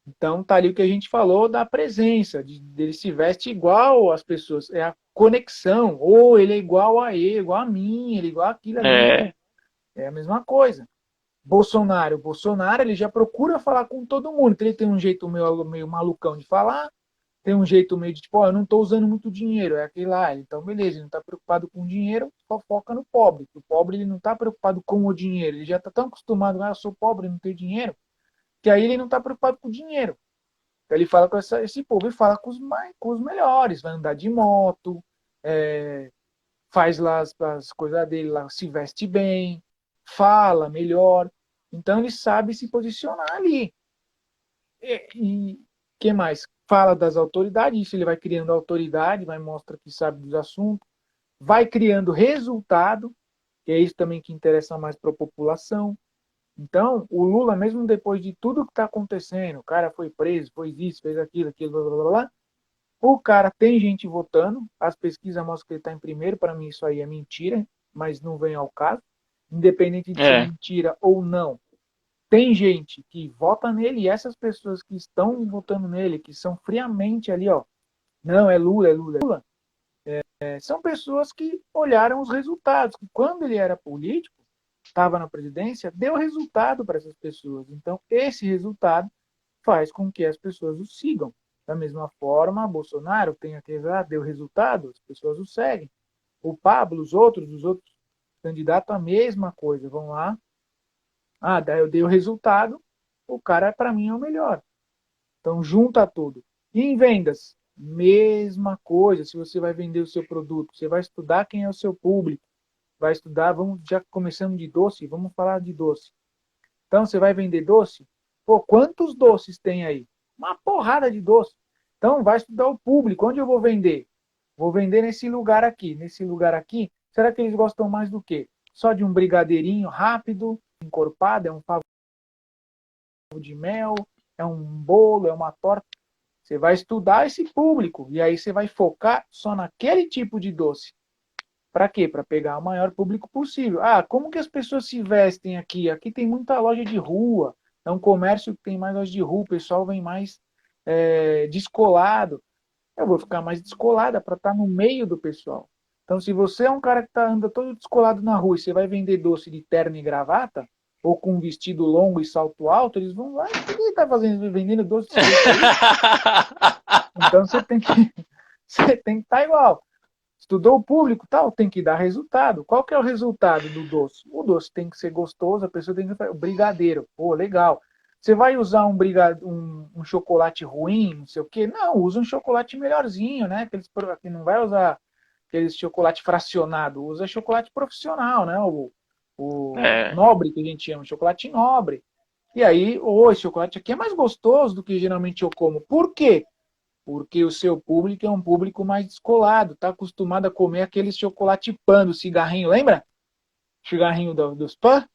Speaker 1: então tá ali o que a gente falou da presença, dele se veste igual às pessoas. É a conexão. Ou ele é igual a ele, igual a mim, ele é igual aquilo ali.
Speaker 2: é,
Speaker 1: É a mesma coisa. Bolsonaro ele já procura falar com todo mundo. Então, ele tem um jeito meio malucão de falar, tem um jeito meio de tipo, eu não estou usando muito dinheiro, é aquele lá. Então, beleza, ele não está preocupado com o dinheiro, só foca no pobre. O pobre ele não está preocupado com o dinheiro, ele já está tão acostumado, eu sou pobre, não tenho dinheiro, que aí ele não está preocupado com o dinheiro. Então, ele fala com esse povo e fala com os melhores, vai andar de moto, é, faz lá as coisas dele, lá, se veste bem, fala melhor. Então ele sabe se posicionar ali. E que mais? Fala das autoridades, isso ele vai criando autoridade, vai mostrar que sabe dos assuntos, vai criando resultado, que é isso também que interessa mais para a população. Então, o Lula, mesmo depois de tudo que está acontecendo, o cara foi preso, fez isso, fez aquilo, blá, blá, blá, blá, o cara tem gente votando, as pesquisas mostram que ele está em primeiro, para mim isso aí é mentira, mas não vem ao caso. Independente de ser
Speaker 2: é,
Speaker 1: mentira ou não, tem gente que vota nele e essas pessoas que estão votando nele, que são friamente ali, ó, não, é Lula, é Lula, é Lula, são pessoas que olharam os resultados, que quando ele era político, estava na presidência, deu resultado para essas pessoas. Então, esse resultado faz com que as pessoas o sigam. Da mesma forma, Bolsonaro tem aquele lá, deu resultado, as pessoas o seguem. O Pablo, os outros candidatos, a mesma coisa, vão lá, daí eu dei o resultado, o cara para mim é o melhor. Então junta tudo. E em vendas, mesma coisa. Se você vai vender o seu produto, você vai estudar quem é o seu público, vai estudar, vamos já começando de doce, vamos falar de doce. Então você vai vender doce? Pô, quantos doces tem aí? Uma porrada de doce. Então vai estudar o público. Onde eu vou vender? Vou vender nesse lugar aqui. Nesse lugar aqui, será que eles gostam mais do quê? Só de um brigadeirinho rápido, encorpado, é um pavo de mel, é um bolo, é uma torta. Você vai estudar esse público e aí você vai focar só naquele tipo de doce. Para quê? Para pegar o maior público possível. Ah, como que as pessoas se vestem aqui? Aqui tem muita loja de rua. É um comércio que tem mais loja de rua. O pessoal vem mais descolado. Eu vou ficar mais descolada para estar no meio do pessoal. Então, se você é um cara que anda todo descolado na rua e você vai vender doce de terno e gravata, ou com um vestido longo e salto alto, eles vão lá, o que ele está fazendo? Vendendo doce desse jeito aí? Então, você tem que estar igual. Estudou o público, tal, tem que dar resultado. Qual que é o resultado do doce? O doce tem que ser gostoso, a pessoa tem que fazer. Brigadeiro, pô, legal. Você vai usar um chocolate ruim, não sei o quê? Não, usa um chocolate melhorzinho, né? Que não vai usar aquele chocolate fracionado, usa chocolate profissional, né? O
Speaker 2: É.
Speaker 1: nobre, que a gente chama, chocolate nobre. E aí, esse chocolate aqui é mais gostoso do que geralmente eu como. Por quê? Porque o seu público é um público mais descolado, está acostumado a comer aquele chocolate pan do cigarrinho, lembra? Cigarrinho dos pan?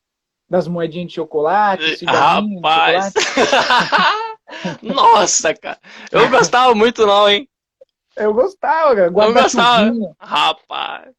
Speaker 1: Das moedinhas de chocolate, cigarrinho de
Speaker 2: Rapaz!
Speaker 1: chocolate.
Speaker 2: Nossa, cara. Eu não gostava muito não, hein?
Speaker 1: Eu gostava, cara.
Speaker 2: Eu não gostava.
Speaker 1: Guarda-chuvinha.
Speaker 2: Rapaz.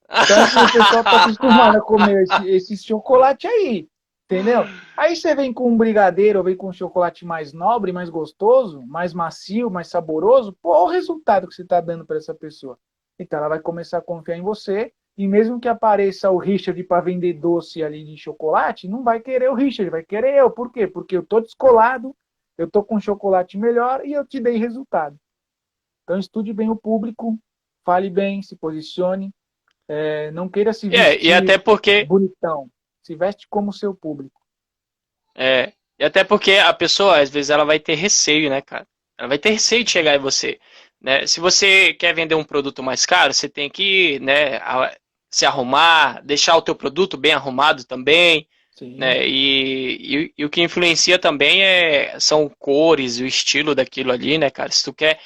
Speaker 1: Então, assim, o pessoal está acostumado a comer esse chocolate aí, entendeu? Aí você vem com um brigadeiro, ou vem com um chocolate mais nobre, mais gostoso, mais macio, mais saboroso, pô, olha o resultado que você está dando para essa pessoa. Então ela vai começar a confiar em você, e mesmo que apareça o Richard para vender doce ali de chocolate, não vai querer o Richard, vai querer eu. Por quê? Porque eu tô descolado, eu tô com chocolate melhor e eu te dei resultado. Então estude bem o público, fale bem, se posicione, não queira se
Speaker 2: E até
Speaker 1: vestir
Speaker 2: porque.
Speaker 1: bonitão. Se veste como seu público.
Speaker 2: E até porque a pessoa, às vezes, ela vai ter receio, né, cara? Ela vai ter receio de chegar em você. Né? Se você quer vender um produto mais caro, você tem que, né, se arrumar, deixar o teu produto bem arrumado também.
Speaker 1: Sim.
Speaker 2: Né? E o que influencia também são cores e o estilo daquilo ali, né, cara? Se tu quer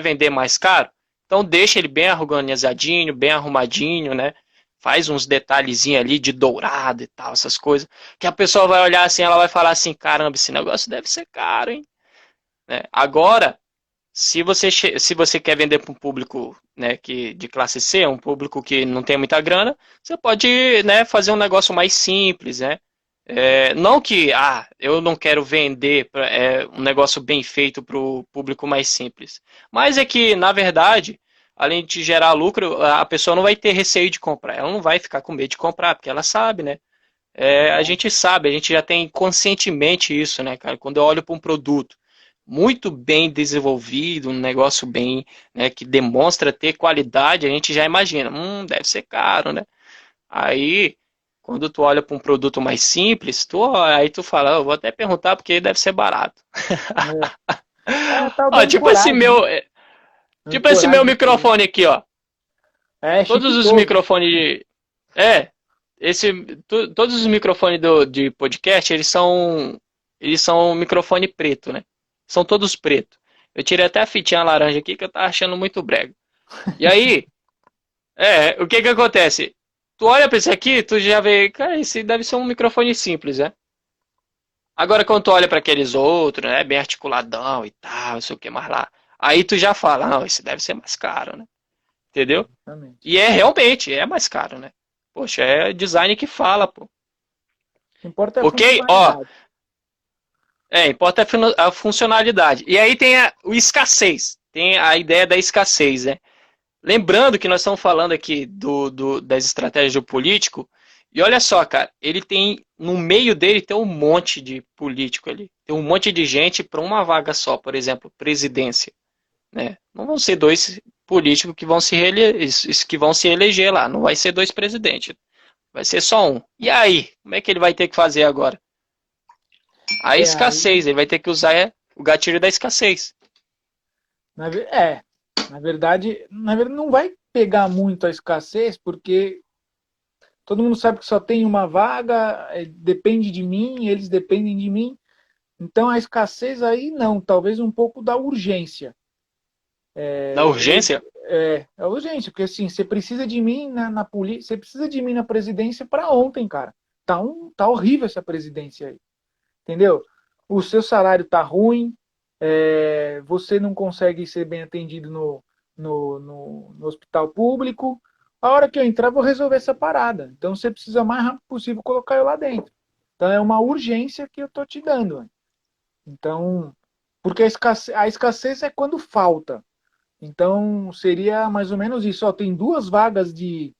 Speaker 2: vender mais caro, então deixa ele bem organizadinho, bem arrumadinho, né? Faz uns detalhezinhos ali de dourado e tal, essas coisas. Que a pessoa vai olhar assim, ela vai falar assim, caramba, esse negócio deve ser caro, hein? Né? Agora, se você quer vender para um público, né, de classe C, um público que não tem muita grana, você pode, né, fazer um negócio mais simples, né? Não que eu não quero vender um negócio bem feito para o público mais simples, mas é que, na verdade, além de gerar lucro, a pessoa não vai ter receio de comprar, ela não vai ficar com medo de comprar, porque ela sabe, né? A gente sabe, a gente já tem conscientemente isso, né, cara? Quando eu olho para um produto muito bem desenvolvido, um negócio bem, né, que demonstra ter qualidade, a gente já imagina, deve ser caro, né? Aí, quando tu olha para um produto mais simples, aí tu fala, eu vou até perguntar porque deve ser barato.
Speaker 1: É tal da
Speaker 2: Ó, tipo esse
Speaker 1: ancoragem, né?
Speaker 2: meu, tipo esse meu
Speaker 1: Ancoragem do produto.
Speaker 2: microfone aqui, ó.
Speaker 1: É
Speaker 2: Todos os
Speaker 1: chiquitoso.
Speaker 2: microfones, é, todos os microfones de podcast, eles são microfone preto, né? São todos pretos. Eu tirei até a fitinha laranja aqui que eu tava achando muito brega. E aí, o que que acontece? Tu olha pra esse aqui, tu já vê, cara, esse deve ser um microfone simples, né? Agora quando tu olha pra aqueles outros, né, bem articuladão e tal, não sei o que mais lá, aí tu já fala, não, esse deve ser mais caro, né? Entendeu?
Speaker 1: Exatamente.
Speaker 2: E realmente, é mais caro, né? Poxa, é design que fala, pô.
Speaker 1: O que importa é a
Speaker 2: Ok? Ó,
Speaker 1: funcionalidade.
Speaker 2: importa a funcionalidade. E aí tem o escassez. Tem a ideia da escassez, né? Lembrando que nós estamos falando aqui das estratégias do político. E olha só, cara, no meio dele tem um monte de político ali. Tem um monte de gente para uma vaga só, por exemplo, presidência. Né? Não vão ser dois políticos que vão se eleger lá. Não vai ser dois presidentes. Vai ser só um. E aí? Como é que ele vai ter que fazer agora? A
Speaker 1: Aí,
Speaker 2: escassez, ele vai ter que usar o gatilho da escassez.
Speaker 1: na, ve- é, na verdade, não vai pegar muito a escassez, porque todo mundo sabe que só tem uma vaga, depende de mim, eles dependem de mim. Então a escassez aí não, talvez um pouco da urgência.
Speaker 2: Da urgência?
Speaker 1: É urgente, porque assim, você precisa de mim na polícia, você precisa de mim na presidência para ontem, cara. Tá horrível essa presidência aí, entendeu? O seu salário tá ruim, você não consegue ser bem atendido no hospital público. A hora que eu entrar, eu vou resolver essa parada. Então você precisa o mais rápido possível colocar eu lá dentro. Então é uma urgência que eu tô te dando. Então, porque a escassez é quando falta. Então seria mais ou menos isso. Ó, tem duas vagas de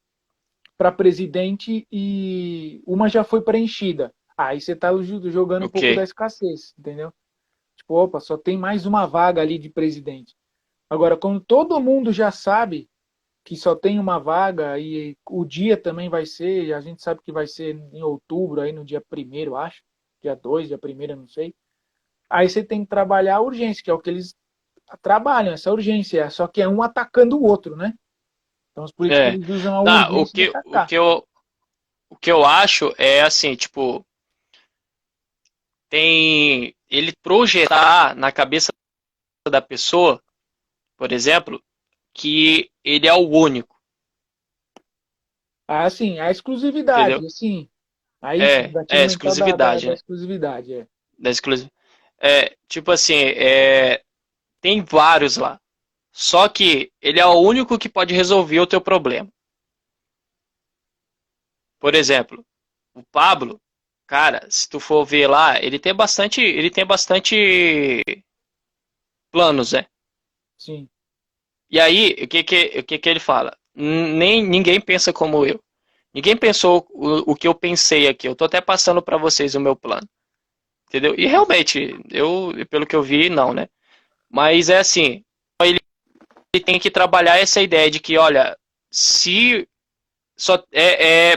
Speaker 1: para presidente e uma já foi preenchida. Aí você está jogando um pouco da
Speaker 2: Ok.
Speaker 1: escassez, entendeu? Tipo, opa, só tem mais uma vaga ali de presidente. Agora, quando todo mundo já sabe que só tem uma vaga e o dia também vai ser, a gente sabe que vai ser em outubro, aí no dia primeiro, acho, dia 2, dia primeiro, não sei. Aí você tem que trabalhar a urgência, que é o que eles trabalham, essa urgência, só que é um atacando o outro, né? Então os políticos
Speaker 2: É.
Speaker 1: eles usam a
Speaker 2: Não,
Speaker 1: urgência de atacar.
Speaker 2: o que eu acho é assim, tipo, tem ele projetar na cabeça da pessoa, por exemplo, que ele é o único,
Speaker 1: Ah, sim, a
Speaker 2: entendeu?
Speaker 1: exclusividade, sim. Aí sim, o gatilho mental
Speaker 2: Exclusividade,
Speaker 1: da
Speaker 2: né?
Speaker 1: exclusividade, é.
Speaker 2: Da exclusividade. Tipo assim, tem vários lá. Só que ele é o único que pode resolver o teu problema. Por exemplo, o Pablo, cara, se tu for ver lá, ele tem bastante planos, né?
Speaker 1: Sim.
Speaker 2: E aí, o que que ele fala? Nem ninguém pensa como eu. Ninguém pensou o que eu pensei aqui. Eu tô até passando para vocês o meu plano, entendeu? E realmente, pelo que eu vi, não, né? Mas é assim, ele tem que trabalhar essa ideia de que, olha, se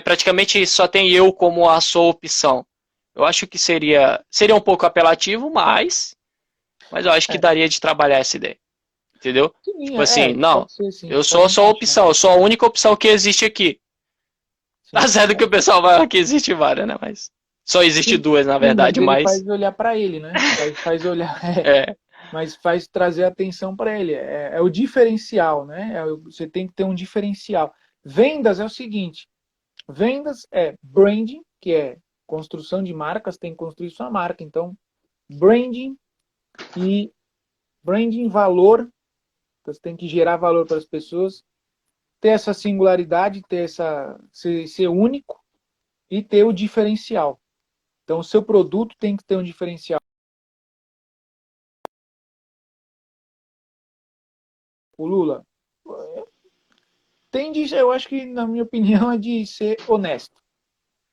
Speaker 2: praticamente só tem eu como a sua opção. Eu acho que seria um pouco apelativo, mas eu acho que
Speaker 1: É.
Speaker 2: daria de trabalhar essa ideia, entendeu?
Speaker 1: Sim,
Speaker 2: Tipo assim, não,
Speaker 1: pode ser sim,
Speaker 2: eu
Speaker 1: pode
Speaker 2: sou só a
Speaker 1: encaixar.
Speaker 2: opção, eu sou a única opção que existe aqui. Tá
Speaker 1: Sim.
Speaker 2: certo que o pessoal vai falar que existe várias, né? Mas só existe
Speaker 1: Sim,
Speaker 2: duas, na
Speaker 1: sim, mas
Speaker 2: verdade,
Speaker 1: ele
Speaker 2: mas
Speaker 1: faz olhar para ele, né? Faz olhar,
Speaker 2: é,
Speaker 1: mas faz trazer atenção para ele. É o diferencial, né? Você tem que ter um diferencial. Vendas é o seguinte: vendas é branding, que é construção de marcas, tem que construir sua marca. Então, branding e branding valor, você tem que gerar valor para as pessoas, ter essa singularidade, ser único e ter o diferencial. Então, o seu produto tem que ter um diferencial. O Lula eu acho que, na minha opinião, é de ser honesto.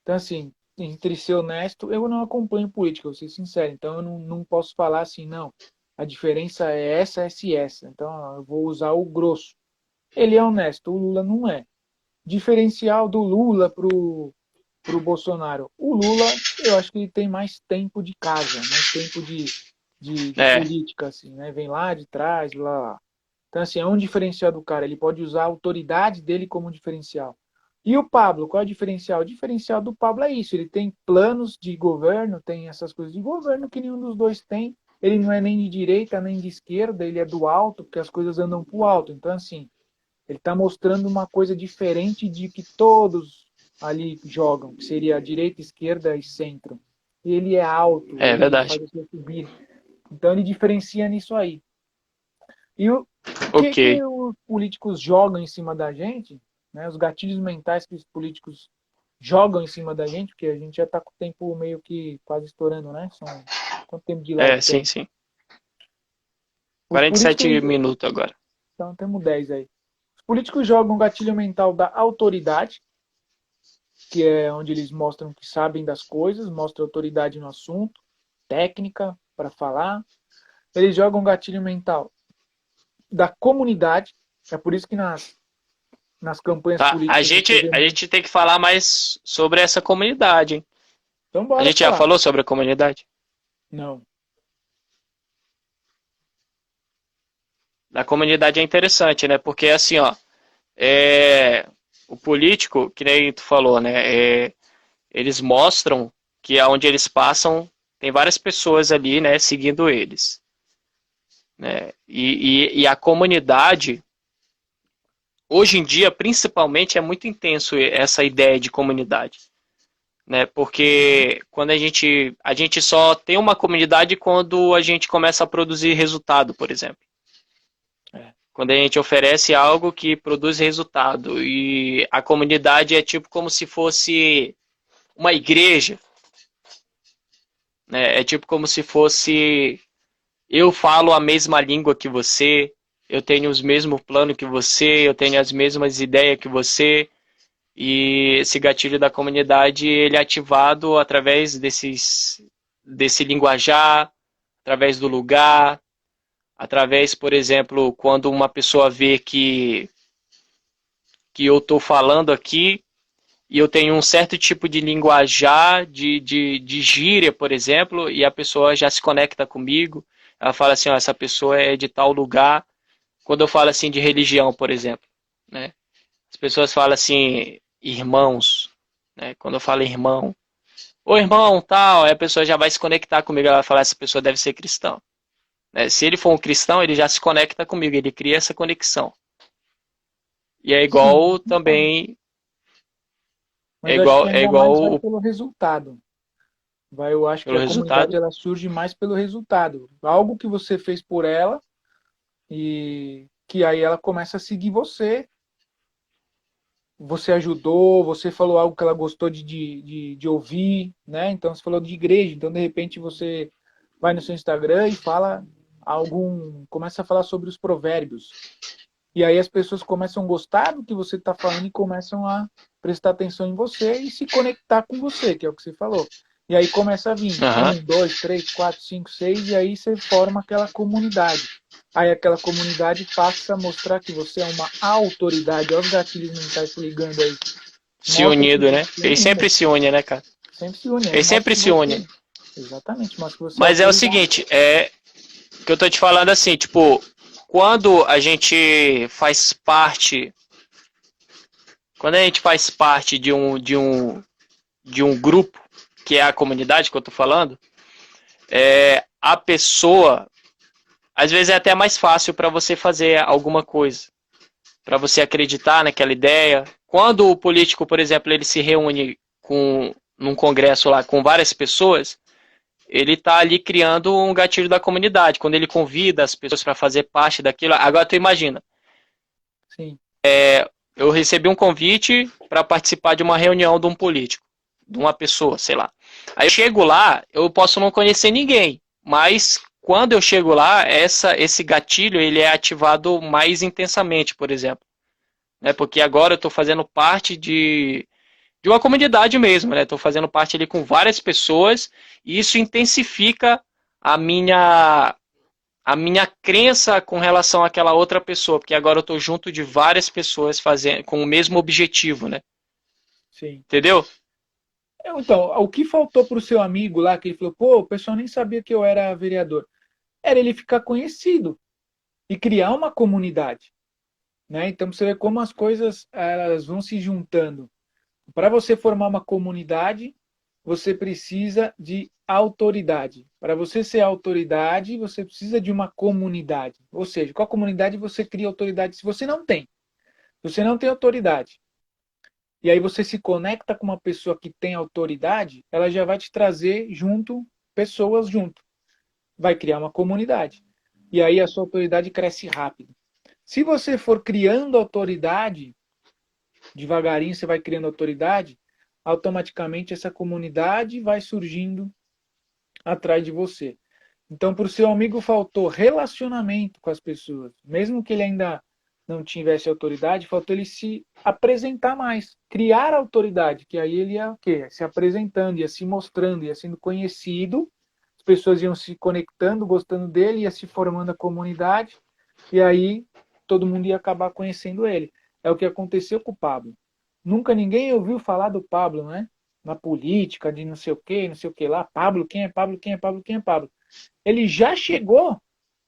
Speaker 1: Então, assim, entre ser honesto, eu não acompanho política, vou ser sincero. Então, eu não posso falar assim, não, a diferença é essa e essa. Então, eu vou usar o grosso. Ele é honesto, o Lula não é. Diferencial do Lula pro Bolsonaro. O Lula, eu acho que ele tem mais tempo de casa, mais tempo de
Speaker 2: é,
Speaker 1: política, assim, né? Vem lá de trás, lá. Então, assim, é um diferencial do cara. Ele pode usar a autoridade dele como diferencial. E o Pablo, qual é o diferencial? O diferencial do Pablo é isso. Ele tem planos de governo, tem essas coisas de governo que nenhum dos dois tem. Ele não é nem de direita, nem de esquerda, ele é do alto, porque as coisas andam para o alto. Então, assim, ele está mostrando uma coisa diferente de que todos ali jogam, que seria direita, esquerda e centro. Ele é alto,
Speaker 2: é
Speaker 1: ele
Speaker 2: verdade.
Speaker 1: faz você subir. Então, ele diferencia nisso aí. E o que
Speaker 2: Ok.
Speaker 1: os políticos jogam em cima da gente, né, os gatilhos mentais que os políticos jogam em cima da gente, porque a gente já está com o tempo meio que quase estourando, né? Quanto tempo de live
Speaker 2: Sim,
Speaker 1: tem?
Speaker 2: sim.
Speaker 1: Os políticos,
Speaker 2: 47 minutos agora.
Speaker 1: então temos 10 aí. Os políticos jogam o gatilho mental da autoridade, que é onde eles mostram que sabem das coisas, mostram autoridade no assunto, técnica para falar. Eles jogam o gatilho mental da comunidade, é por isso que nas campanhas
Speaker 2: Tá,
Speaker 1: políticas você vê
Speaker 2: a
Speaker 1: muito.
Speaker 2: gente tem que falar mais sobre essa comunidade, hein?
Speaker 1: Então,
Speaker 2: A
Speaker 1: bora
Speaker 2: gente já
Speaker 1: falar.
Speaker 2: falou sobre a comunidade?
Speaker 1: Não.
Speaker 2: A comunidade é interessante, né? Porque assim, ó, é, o político, que nem tu falou, né? Eles mostram que aonde eles passam tem várias pessoas ali, né, seguindo eles, né? E a comunidade, hoje em dia, principalmente, é muito intenso essa ideia de comunidade. né? Porque quando a gente só tem uma comunidade quando a gente começa a produzir resultado, por exemplo.
Speaker 1: É.
Speaker 2: Quando a gente oferece algo que produz resultado e a comunidade é tipo como se fosse uma igreja, né? É tipo como se fosse eu falo a mesma língua que você, eu tenho os mesmos planos que você, eu tenho as mesmas ideias que você. E esse gatilho da comunidade ele é ativado através desse linguajar, através do lugar, através, por exemplo, quando uma pessoa vê que eu estou falando aqui e eu tenho um certo tipo de linguajar, de gíria, por exemplo, e a pessoa já se conecta comigo, ela fala assim, ó, essa pessoa é de tal lugar. Quando eu falo assim de religião, por exemplo, né? As pessoas falam assim, irmãos, né? Quando eu falo irmão, ô irmão, tal, aí a pessoa já vai se conectar comigo, ela vai falar, essa pessoa deve ser cristão. Né? Se ele for um cristão, ele já se conecta comigo, ele cria essa conexão. E é
Speaker 1: Sim, eu
Speaker 2: igual
Speaker 1: concordo.
Speaker 2: também,
Speaker 1: Mas eu acho que
Speaker 2: é
Speaker 1: ainda mais vai
Speaker 2: igual
Speaker 1: pelo resultado. Eu acho que
Speaker 2: pelo
Speaker 1: a comunidade
Speaker 2: resultado.
Speaker 1: ela surge mais pelo resultado. Algo que você fez por ela e que aí ela começa a seguir você. Você ajudou, você falou algo que ela gostou de ouvir, né? Então você falou de igreja, então de repente você vai no seu Instagram e fala começa a falar sobre os provérbios. E aí as pessoas começam a gostar do que você está falando e começam a prestar atenção em você e se conectar com você, que é o que você falou. E aí começa a vir
Speaker 2: Aham.
Speaker 1: um, dois, três, quatro, cinco, seis, e aí você forma aquela comunidade. Aí aquela comunidade passa a mostrar que você é uma autoridade. Olha os gatilhos mentais se ligando aí.
Speaker 2: Se
Speaker 1: Mostra que
Speaker 2: unido, né?
Speaker 1: você
Speaker 2: Ele
Speaker 1: ainda
Speaker 2: sempre se une, né, cara?
Speaker 1: sempre se une. Aí
Speaker 2: Ele
Speaker 1: mostra
Speaker 2: sempre
Speaker 1: que
Speaker 2: se une.
Speaker 1: você. Exatamente, mostra que você é
Speaker 2: Mas é o
Speaker 1: autoridade.
Speaker 2: seguinte, é que eu tô te falando assim, tipo, quando a gente faz parte, quando a gente faz parte de um grupo, que é a comunidade que eu tô falando, a pessoa, às vezes é até mais fácil para você fazer alguma coisa, para você acreditar naquela ideia. Quando o político, por exemplo, ele se reúne num congresso lá com várias pessoas, ele está ali criando um gatilho da comunidade. Quando ele convida as pessoas para fazer parte daquilo, agora tu imagina,
Speaker 1: Sim,
Speaker 2: eu recebi um convite para participar de uma reunião de um político, de uma pessoa, sei lá. Aí eu chego lá, eu posso não conhecer ninguém, mas quando eu chego lá, esse gatilho ele é ativado mais intensamente, por exemplo, né? Porque agora eu estou fazendo parte de uma comunidade mesmo, né? Estou fazendo parte ali com várias pessoas e isso intensifica a a minha crença com relação àquela outra pessoa, porque agora eu estou junto de várias pessoas fazendo com o mesmo objetivo, né?
Speaker 1: sim.
Speaker 2: Entendeu?
Speaker 1: Então, o que faltou para o seu amigo lá, que ele falou, pô, o pessoal nem sabia que eu era vereador, era ele ficar conhecido e criar uma comunidade, né? Então você vê como as coisas elas vão se juntando. Para você formar uma comunidade, você precisa de autoridade. Para você ser autoridade, você precisa de uma comunidade. Ou seja, com a comunidade você cria autoridade se você não tem autoridade. E aí você se conecta com uma pessoa que tem autoridade, ela já vai te trazer junto pessoas junto. Vai criar uma comunidade. E aí a sua autoridade cresce rápido. Se você for criando autoridade, devagarinho você vai criando autoridade, automaticamente essa comunidade vai surgindo atrás de você. Então, para o seu amigo faltou relacionamento com as pessoas, mesmo que ele ainda não tivesse autoridade, faltou ele se apresentar mais, criar autoridade, que aí ele ia o quê? Se apresentando, ia se mostrando, ia sendo conhecido, as pessoas iam se conectando, gostando dele, ia se formando a comunidade, e aí todo mundo ia acabar conhecendo ele. É o que aconteceu com o Pablo. Nunca ninguém ouviu falar do Pablo, né? Na política, de não sei o que lá. Pablo, quem é Pablo, quem é Pablo, quem é Pablo? Ele já chegou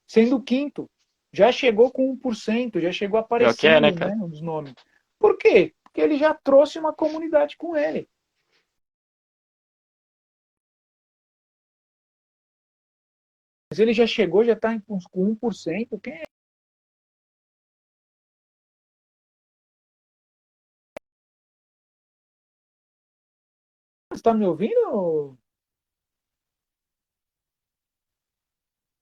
Speaker 1: sendo o quinto, já chegou com 1%, já chegou
Speaker 2: Pior que é, né,
Speaker 1: aparecendo, né,
Speaker 2: cara?
Speaker 1: nos nomes. Por quê? Porque ele já trouxe uma comunidade com ele. Mas ele já chegou, já está com 1%. Quem é? Você tá me ouvindo?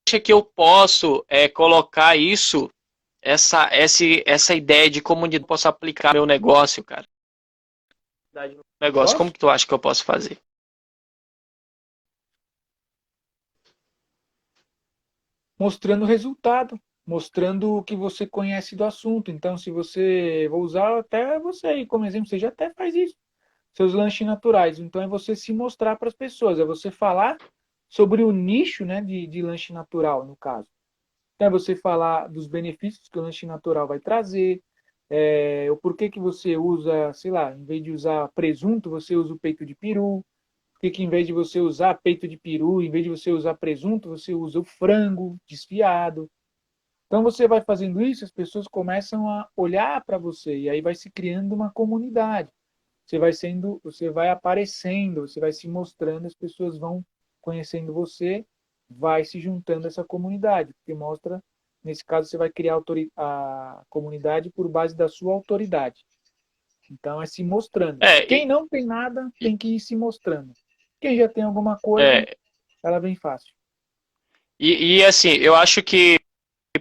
Speaker 2: Acha que eu posso colocar isso, essa ideia de comunidade, posso aplicar no meu negócio, cara? Negócio, como
Speaker 1: Posso?
Speaker 2: que tu acha que eu posso fazer?
Speaker 1: Mostrando o resultado, mostrando o que você conhece do assunto. Então, se você, vou usar até você aí como exemplo, você já até faz isso, seus lanches naturais. Então, é você se mostrar para as pessoas, é você falar sobre o nicho, né, de lanche natural, no caso. Então, é você falar dos benefícios que o lanche natural vai trazer, o porquê que você usa, sei lá, em vez de usar presunto, você usa o peito de peru, que em vez de você usar peito de peru, em vez de você usar presunto, você usa o frango desfiado. Então você vai fazendo isso, as pessoas começam a olhar para você e aí vai se criando uma comunidade. Você vai aparecendo, você vai se mostrando, as pessoas vão conhecendo você, vai se juntando a essa comunidade, porque mostra, nesse caso você vai criar a comunidade por base da sua autoridade. Então é se mostrando.
Speaker 2: É,
Speaker 1: Quem não tem nada tem que ir se mostrando. Quem já tem alguma coisa,
Speaker 2: é,
Speaker 1: ela vem fácil.
Speaker 2: e assim, eu acho que,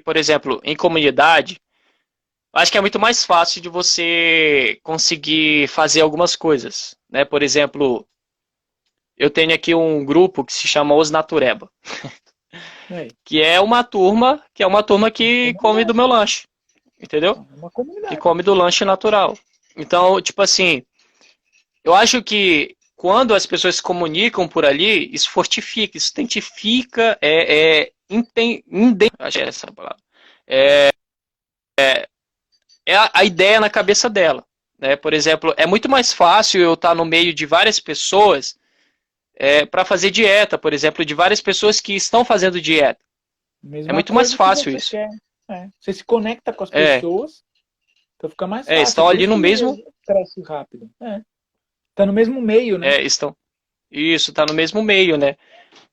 Speaker 2: por exemplo, em comunidade, acho que é muito mais fácil de você conseguir fazer algumas coisas, né? Por exemplo, eu tenho aqui um grupo que se chama Os Natureba,
Speaker 1: Aí,
Speaker 2: que é uma turma
Speaker 1: uma
Speaker 2: que come do
Speaker 1: comunidade.
Speaker 2: meu lanche, entendeu?
Speaker 1: É uma
Speaker 2: Que
Speaker 1: comunidade.
Speaker 2: come do lanche natural. Então, tipo assim, eu acho que quando as pessoas se comunicam por ali, isso fortifica, isso identifica, acho que é essa a palavra, é a ideia na cabeça dela. Né? Por exemplo, é muito mais fácil eu estar no meio de várias pessoas para fazer dieta, por exemplo, de várias pessoas que estão fazendo dieta. É
Speaker 1: Mesma
Speaker 2: muito mais
Speaker 1: coisa que
Speaker 2: fácil
Speaker 1: você
Speaker 2: isso.
Speaker 1: quer. É. Você se conecta com as
Speaker 2: É,
Speaker 1: pessoas, então fica mais fácil.
Speaker 2: estão
Speaker 1: Por
Speaker 2: ali
Speaker 1: isso
Speaker 2: no
Speaker 1: que
Speaker 2: mesmo,
Speaker 1: cresce rápido. É. Tá no mesmo meio, né?
Speaker 2: estão, isso, está no mesmo meio, né?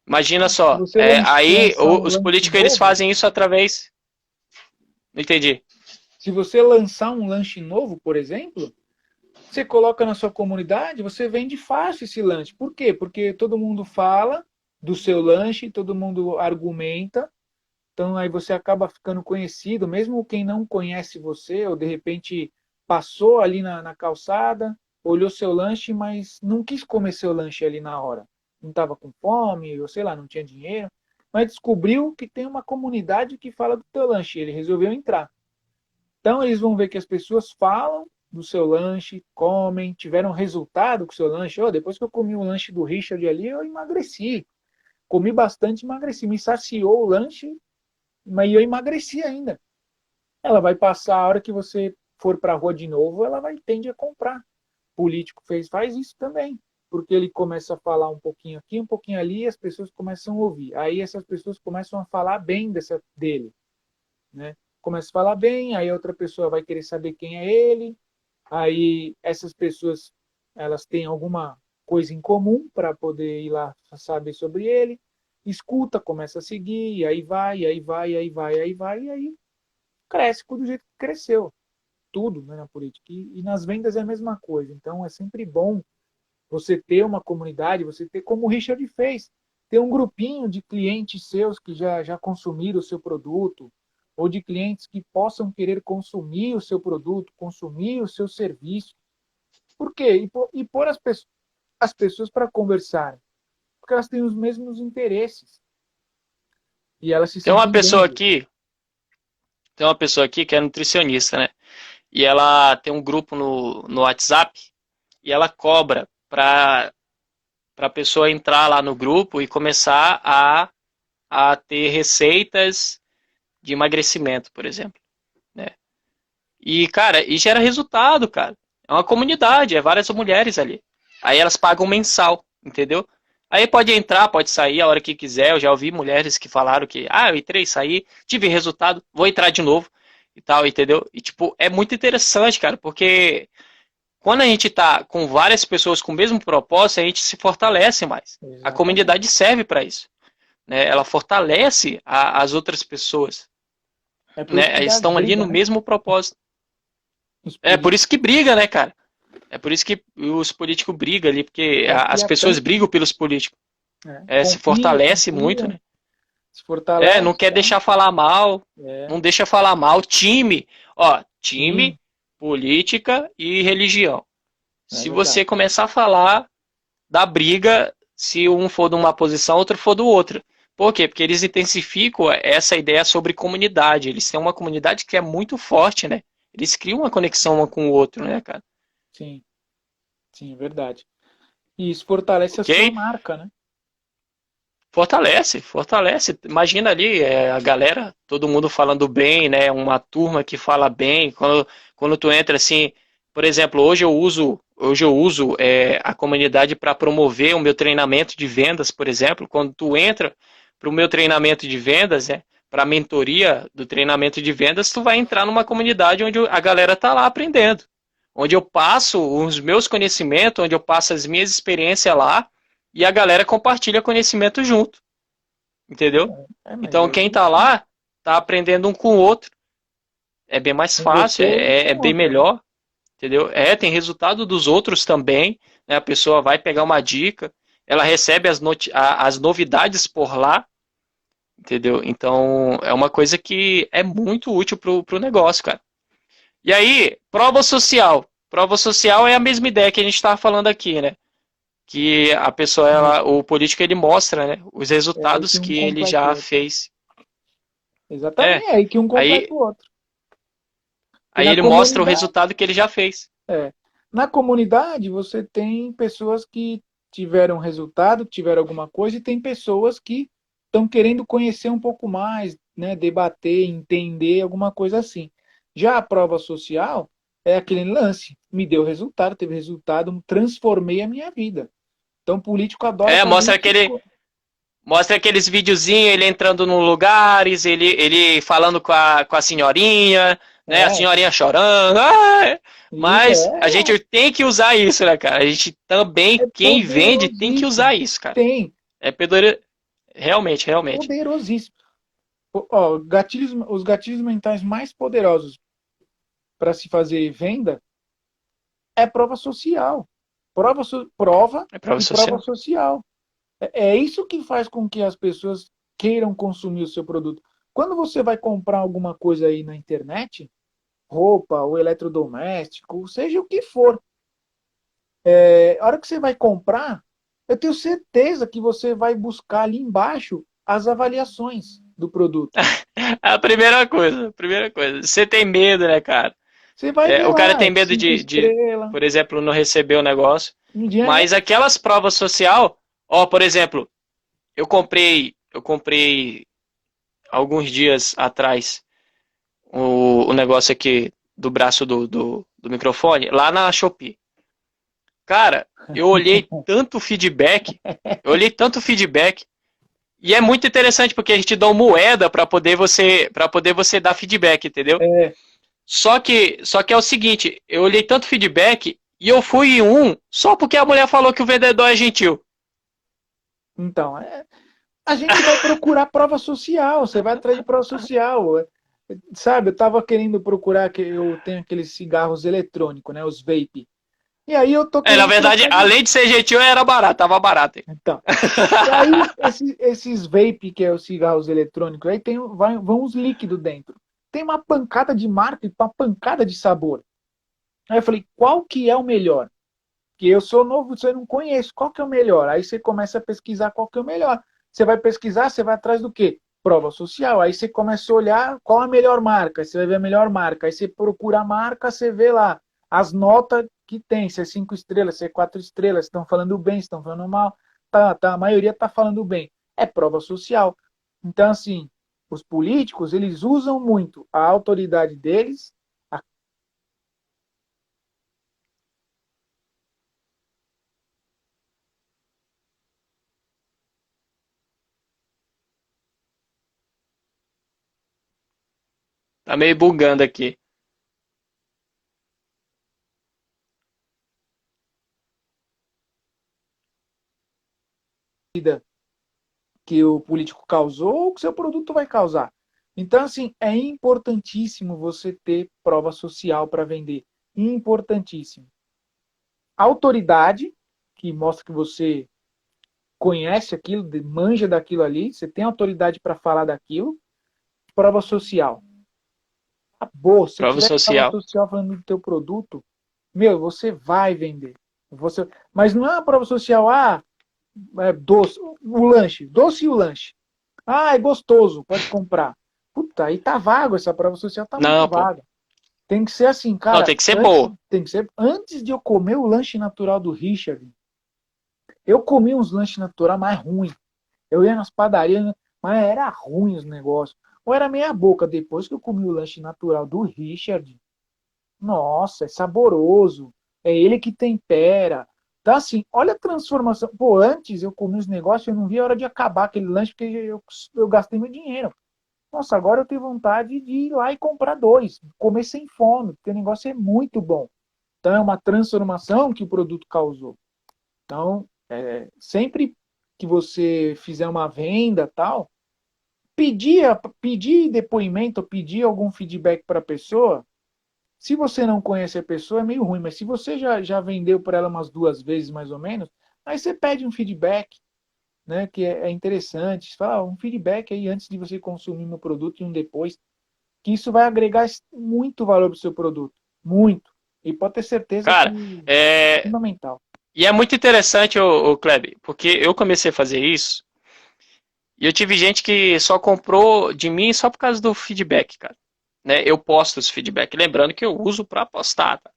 Speaker 2: Imagina
Speaker 1: Se
Speaker 2: só,
Speaker 1: você
Speaker 2: aí
Speaker 1: lançar um
Speaker 2: os
Speaker 1: lanche
Speaker 2: políticos eles
Speaker 1: novo,
Speaker 2: fazem isso através, não entendi.
Speaker 1: se você lançar um lanche novo, por exemplo, você coloca na sua comunidade, você vende fácil esse lanche. Por quê? Porque todo mundo fala do seu lanche, todo mundo argumenta. Então aí você acaba ficando conhecido, mesmo quem não conhece você, ou de repente passou ali na calçada, olhou seu lanche, mas não quis comer seu lanche ali na hora. Não estava com fome, ou sei lá, não tinha dinheiro, mas descobriu que tem uma comunidade que fala do teu lanche, ele resolveu entrar. Então eles vão ver que as pessoas falam do seu lanche, comem, tiveram resultado com o seu lanche. Oh, depois que eu comi o lanche do Richard ali, eu emagreci. Comi bastante, emagreci. Me saciou o lanche, mas eu emagreci ainda. Ela vai passar a hora que você for para a rua de novo, ela vai tende a comprar. O político faz isso também, porque ele começa a falar um pouquinho aqui, um pouquinho ali, e as pessoas começam a ouvir. Aí essas pessoas começam a falar bem dele, né? Começa a falar bem, aí a outra pessoa vai querer saber quem é ele, aí essas pessoas elas têm alguma coisa em comum para poder ir lá saber sobre ele, escuta, começa a seguir, e aí vai, e aí vai, e aí vai, e aí vai, e aí cresce do jeito que cresceu. Tudo, né, na política. E nas vendas é a mesma coisa. Então é sempre bom você ter uma comunidade, você ter, como o Richard fez, ter um grupinho de clientes seus que já consumiram o seu produto, ou de clientes que possam querer consumir o seu produto, consumir o seu serviço. Por quê? E pôr as pessoas para conversarem. Porque elas têm os mesmos interesses. E elas se
Speaker 2: Tem uma
Speaker 1: sentem
Speaker 2: pessoa
Speaker 1: bem.
Speaker 2: aqui, tem uma pessoa aqui que é nutricionista, né? E ela tem um grupo no WhatsApp e ela cobra para a pessoa entrar lá no grupo e começar a ter receitas de emagrecimento, por exemplo, né? E, cara, e gera resultado, cara. É uma comunidade, é várias mulheres ali. Aí elas pagam mensal, entendeu? Aí pode entrar, pode sair a hora que quiser. Eu já ouvi mulheres que falaram que, eu entrei, saí, tive resultado, vou entrar de novo e tal, entendeu? E, tipo, é muito interessante, cara, porque quando a gente tá com várias pessoas com o mesmo propósito, a gente se fortalece mais. A
Speaker 1: Exatamente.
Speaker 2: comunidade serve para isso, né? Ela fortalece as outras pessoas,
Speaker 1: É por isso
Speaker 2: né?
Speaker 1: que
Speaker 2: Eles
Speaker 1: dá
Speaker 2: estão ali no
Speaker 1: briga, né?
Speaker 2: mesmo propósito.
Speaker 1: Os
Speaker 2: É por isso
Speaker 1: políticos.
Speaker 2: que briga, né, cara? É por isso que os políticos brigam ali, porque as
Speaker 1: Confia
Speaker 2: pessoas
Speaker 1: tanto,
Speaker 2: brigam pelos políticos. Se
Speaker 1: confia,
Speaker 2: fortalece muito,
Speaker 1: confia,
Speaker 2: né?
Speaker 1: se
Speaker 2: Não
Speaker 1: fortalece,
Speaker 2: quer
Speaker 1: tá?
Speaker 2: deixar falar mal,
Speaker 1: É,
Speaker 2: não deixa falar mal. Time, ó,
Speaker 1: sim,
Speaker 2: time, política e religião.
Speaker 1: é
Speaker 2: Se você
Speaker 1: verdade.
Speaker 2: começar a falar da briga, se um for de uma posição, outro for do outro. Por quê? Porque eles intensificam essa ideia sobre comunidade. Eles têm uma comunidade que é muito forte, né? Eles criam uma conexão um com o outro, né, cara?
Speaker 1: Sim, sim, é verdade. E isso fortalece a
Speaker 2: Ok?
Speaker 1: sua marca, né?
Speaker 2: Fortalece, fortalece. Imagina ali a galera, todo mundo falando bem, né? Uma turma que fala bem. Quando tu entra assim, por exemplo, hoje eu uso a comunidade para promover o meu treinamento de vendas, por exemplo. Quando tu entra para o meu treinamento de vendas, para a mentoria do treinamento de vendas, tu vai entrar numa comunidade onde a galera tá lá aprendendo, onde eu passo os meus conhecimentos, onde eu passo as minhas experiências lá e a galera compartilha conhecimento junto, entendeu?
Speaker 1: Mas
Speaker 2: Então
Speaker 1: é
Speaker 2: quem
Speaker 1: isso
Speaker 2: tá
Speaker 1: sim.
Speaker 2: lá tá aprendendo um com o outro, é bem mais
Speaker 1: Com
Speaker 2: fácil,
Speaker 1: você e
Speaker 2: é
Speaker 1: com
Speaker 2: bem
Speaker 1: outro, né?
Speaker 2: melhor, entendeu? Tem resultado dos outros também, né? A pessoa vai pegar uma dica, ela recebe as novidades por lá, entendeu? Então é uma coisa que é muito útil pro negócio, cara. E aí, prova social. Prova social é a mesma ideia que a gente estava falando aqui, né? Que a pessoa, o político, ele mostra, né, os
Speaker 1: É aí
Speaker 2: resultados
Speaker 1: que um
Speaker 2: que ele
Speaker 1: completa o
Speaker 2: já
Speaker 1: outro.
Speaker 2: fez.
Speaker 1: Exatamente,
Speaker 2: É,
Speaker 1: é aí que um completa
Speaker 2: aí,
Speaker 1: o outro. E
Speaker 2: aí
Speaker 1: na
Speaker 2: ele mostra o
Speaker 1: comunidade,
Speaker 2: resultado que ele já fez.
Speaker 1: é, na comunidade você tem pessoas que tiveram resultado, tiveram alguma coisa, e tem pessoas que estão querendo conhecer um pouco mais, né, debater, entender alguma coisa assim. Já a prova social é aquele lance, me deu resultado, teve resultado, transformei a minha vida. Então, político adora fazer
Speaker 2: Mostra
Speaker 1: isso.
Speaker 2: mostra aqueles videozinhos, ele entrando nos lugares, ele falando com a senhorinha, né, a
Speaker 1: É,
Speaker 2: senhorinha chorando. Ah!
Speaker 1: isso
Speaker 2: Mas a
Speaker 1: é,
Speaker 2: gente tem que usar isso, né, cara? A gente também,
Speaker 1: é
Speaker 2: quem vende, tem que usar
Speaker 1: poderosíssimo.
Speaker 2: isso, cara.
Speaker 1: Tem,
Speaker 2: É poder... Realmente, realmente.
Speaker 1: poderosíssimo. Ó, os gatilhos mentais mais poderosos para se fazer venda é prova social. Prova
Speaker 2: É prova
Speaker 1: e prova
Speaker 2: social.
Speaker 1: social. É isso que faz com que as pessoas queiram consumir o seu produto. Quando você vai comprar alguma coisa aí na internet, roupa ou eletrodoméstico, seja o que for, a hora que você vai comprar, eu tenho certeza que você vai buscar ali embaixo as avaliações do produto.
Speaker 2: A primeira coisa, a primeira coisa. Você tem medo, né, cara?
Speaker 1: Você vai ver
Speaker 2: O cara
Speaker 1: lá,
Speaker 2: tem medo
Speaker 1: cinco estrelas,
Speaker 2: por exemplo, não receber o negócio.
Speaker 1: indiana.
Speaker 2: Mas aquelas provas social, ó, por exemplo, eu comprei alguns dias atrás o negócio aqui do braço do microfone lá na Shopee. Cara, eu olhei tanto feedback, e é muito interessante porque a gente dá uma moeda para poder você dar feedback, entendeu?
Speaker 1: É,
Speaker 2: Só que é o seguinte, eu olhei tanto feedback e eu fui em um só porque a mulher falou que o vendedor é gentil.
Speaker 1: então, a gente vai procurar prova social, você vai atrás de prova social. Sabe, eu estava querendo procurar, que eu tenho aqueles cigarros eletrônicos, né, os vape. E aí eu tô
Speaker 2: Na
Speaker 1: querendo
Speaker 2: verdade,
Speaker 1: trocar de.
Speaker 2: além de ser gentil, era barato, tava barato.
Speaker 1: Então, e aí esses vape, que é os cigarros eletrônicos, aí vão os líquidos dentro. Tem uma pancada de marca e uma pancada de sabor. Aí eu falei, qual que é o melhor? Que eu sou novo, você não conhece, qual que é o melhor? Aí você começa a pesquisar qual que é o melhor. Você vai pesquisar, você vai atrás do quê? Prova social. Aí você começa a olhar qual a melhor marca, aí você vai ver a melhor marca. Aí você procura a marca, você vê lá as notas que tem, se é 5 estrelas, se é 4 estrelas, se estão falando bem, se estão falando mal. Tá, a maioria está falando bem. É prova social. Então, assim, os políticos, eles usam muito a autoridade deles.
Speaker 2: Tá meio bugando aqui.
Speaker 1: Que o político causou ou que seu produto vai causar. Então, assim, é importantíssimo você ter prova social para vender. Importantíssimo. autoridade, que mostra que você conhece aquilo, manja daquilo ali, você tem autoridade para falar daquilo. Prova social. Acabou. Se
Speaker 2: Prova
Speaker 1: tiver prova
Speaker 2: social.
Speaker 1: social falando do teu produto, meu, você vai vender. Você... Mas não é uma prova social, doce, o lanche, doce e o lanche. Ah, é gostoso, pode comprar. Puta, aí tá vago, essa prova social tá muito
Speaker 2: Não, pô.
Speaker 1: vaga. Tem que ser assim,
Speaker 2: Não,
Speaker 1: cara,
Speaker 2: tem que ser boa.
Speaker 1: tem que ser antes de eu comer o lanche natural do Richard, eu comi uns lanches natural mais ruins. Eu ia nas padarias, mas era ruim os negócios. Ou era meia boca. Depois que eu comi o lanche natural do Richard, nossa, é saboroso. É ele que tempera. Então, assim, olha a transformação. Pô, antes eu comi os negócios e eu não via a hora de acabar aquele lanche porque eu gastei meu dinheiro. Nossa, agora eu tenho vontade de ir lá e comprar dois. Comer sem fome, porque o negócio é muito bom. Então, é uma transformação que o produto causou. Então, sempre que você fizer uma venda tal, pedir depoimento, pedir algum feedback para a pessoa. Se você não conhece a pessoa, é meio ruim, mas se você já vendeu para ela umas 2 vezes, mais ou menos, aí você pede um feedback, né, que é interessante. Você fala, um feedback aí antes de você consumir meu produto e um depois, que isso vai agregar muito valor para o seu produto. Muito. E pode ter certeza que
Speaker 2: Cara,
Speaker 1: é
Speaker 2: é...
Speaker 1: fundamental.
Speaker 2: e é muito interessante, o Kleber, porque eu comecei a fazer isso e eu tive gente que só comprou de mim só por causa do feedback, cara. Né? Eu posto os feedback, lembrando que eu uso para postar, tá?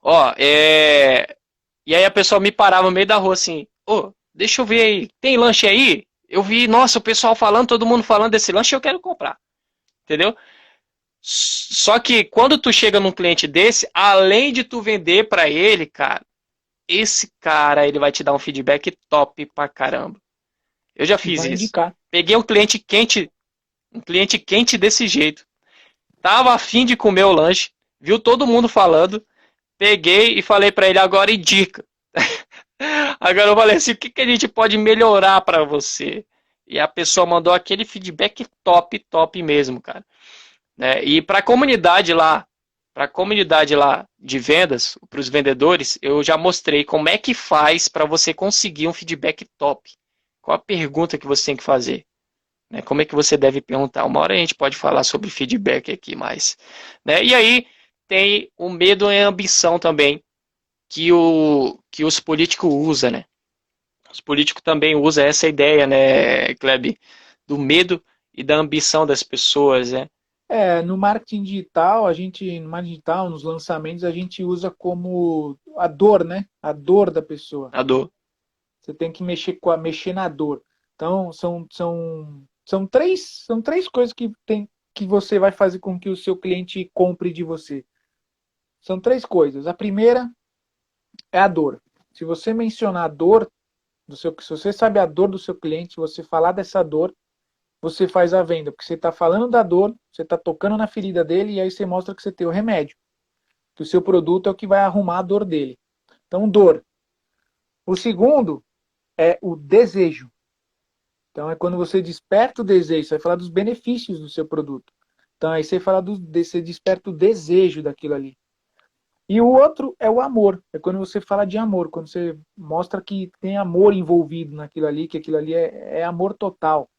Speaker 2: Ó, e aí a pessoa me parava no meio da rua assim, ô, deixa eu ver aí, tem lanche aí? Eu vi, nossa, o pessoal falando, todo mundo falando desse lanche, eu quero comprar. Entendeu? Só que quando tu chega num cliente desse, além de tu vender para ele, cara, esse cara, ele vai te dar um feedback top pra caramba. Eu já
Speaker 1: E
Speaker 2: fiz
Speaker 1: vai
Speaker 2: isso.
Speaker 1: indicar.
Speaker 2: Peguei um cliente quente desse jeito. Tava afim de comer o lanche, viu todo mundo falando, peguei e falei para ele, agora indica. Agora eu falei assim, o que, que a gente pode melhorar para você? E a pessoa mandou aquele feedback top, top mesmo, cara. Né? E para a comunidade lá de vendas, para os vendedores, eu já mostrei como é que faz para você conseguir um feedback top. Qual a pergunta que você tem que fazer? Né? Como é que você deve perguntar? Uma hora a gente pode falar sobre feedback aqui mais. Né? E aí tem o medo e a ambição também que os políticos usam, né? Os políticos também usam essa ideia, né, Kleb, do medo e da ambição das pessoas, né?
Speaker 1: No marketing digital, no marketing digital, nos lançamentos, a gente usa como a dor, né? A dor da pessoa.
Speaker 2: A dor.
Speaker 1: Você tem que mexer na dor. Então, são três coisas que você vai fazer com que o seu cliente compre de você. São três coisas. A primeira é a dor. Se você mencionar a dor se você sabe a dor do seu cliente, se você falar dessa dor, você faz a venda, porque você está falando da dor, você está tocando na ferida dele e aí você mostra que você tem o remédio, que o seu produto é o que vai arrumar a dor dele. Então, dor. O segundo é o desejo. Então, é quando você desperta o desejo, você vai falar dos benefícios do seu produto. Então, aí você fala você desperta o desejo daquilo ali. E o outro é o amor. É quando você fala de amor, quando você mostra que tem amor envolvido naquilo ali, que aquilo ali é amor total.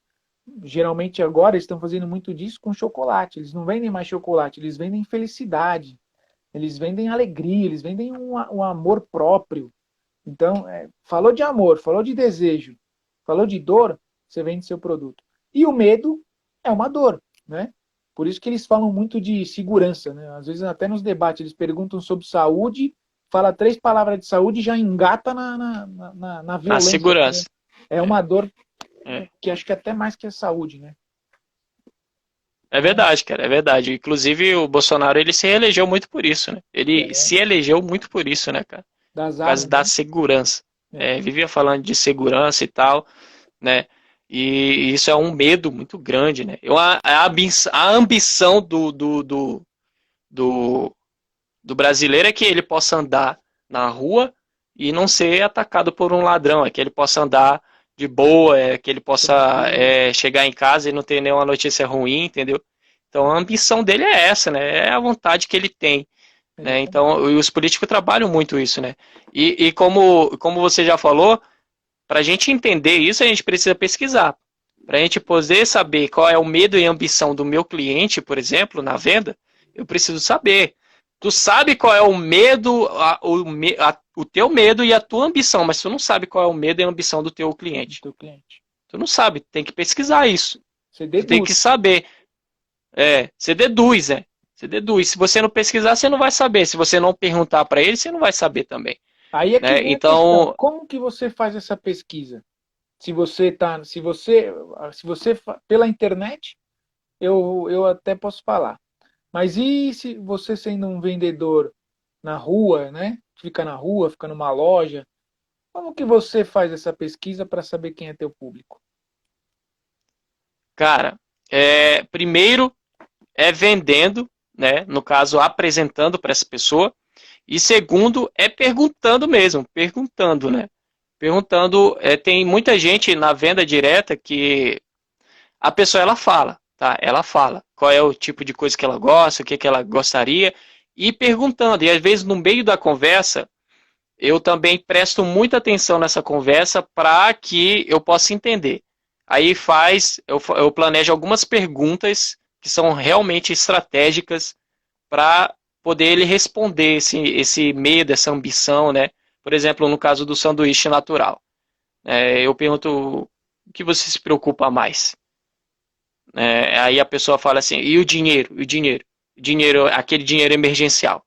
Speaker 1: Geralmente agora eles estão fazendo muito disso com chocolate. Eles não vendem mais chocolate, eles vendem felicidade, eles vendem alegria, eles vendem um amor próprio. Então, falou de amor, falou de desejo, falou de dor, você vende seu produto. E o medo é uma dor, né? Por isso que eles falam muito de segurança, né? Às vezes até nos debates eles perguntam sobre saúde, fala 3 palavras de saúde e já engata na
Speaker 2: Na
Speaker 1: violência.
Speaker 2: segurança.
Speaker 1: É uma dor
Speaker 2: É.
Speaker 1: que acho que é até mais que a saúde, né?
Speaker 2: É verdade, cara, é verdade. Inclusive, o Bolsonaro, ele se elegeu muito por isso, né? Ele se elegeu muito por isso, né, cara?
Speaker 1: Das
Speaker 2: Por causa
Speaker 1: armas,
Speaker 2: da
Speaker 1: né?
Speaker 2: segurança. Vivia falando de segurança e tal, né? E isso é um medo muito grande, né? A ambição do, do brasileiro é que ele possa andar na rua e não ser atacado por um ladrão, é que ele possa andar de boa, é que ele possa
Speaker 1: Tranquilo.
Speaker 2: chegar em casa e não ter nenhuma notícia ruim, entendeu? Então a ambição dele é essa, né? É a vontade que ele tem, né?
Speaker 1: Exatamente.
Speaker 2: Então, e os políticos trabalham muito isso, né? E como você já falou, para a gente entender isso, a gente precisa pesquisar. Para a gente poder saber qual é o medo e ambição do meu cliente, por exemplo, na venda, eu preciso saber. Tu sabe qual é o medo, o teu medo e a tua ambição, mas tu não sabe qual é o medo e a ambição do teu
Speaker 1: Do
Speaker 2: cliente.
Speaker 1: teu cliente.
Speaker 2: Tu não sabe, tem que pesquisar isso.
Speaker 1: Você
Speaker 2: Tu tem
Speaker 1: deduz.
Speaker 2: que saber. Você deduz, é. Você deduz. Se você não pesquisar, você não vai saber. Se você não perguntar para ele, você não vai saber também,
Speaker 1: Aí é que
Speaker 2: né?
Speaker 1: vem a questão.
Speaker 2: Então,
Speaker 1: Como que você faz essa pesquisa? Se você pela internet, eu até posso falar. Mas e se você sendo um vendedor na rua, né? Fica na rua, fica numa loja, como que você faz essa pesquisa para saber quem é teu público?
Speaker 2: cara, primeiro é vendendo, né? No caso, apresentando para essa pessoa. E segundo, é perguntando mesmo, perguntando, né? Perguntando, tem muita gente na venda direta que a pessoa ela fala, tá? Ela fala qual é o tipo de coisa que ela gosta, o que, que ela gostaria, e perguntando. E às vezes no meio da conversa, eu também presto muita atenção nessa conversa para que eu possa entender. Aí eu planejo algumas perguntas que são realmente estratégicas para poder ele responder esse medo, essa ambição, né? Por exemplo, no caso do sanduíche natural. Eu pergunto o que você se preocupa mais? Aí a pessoa fala assim, e o dinheiro? E o dinheiro? O dinheiro, aquele dinheiro emergencial.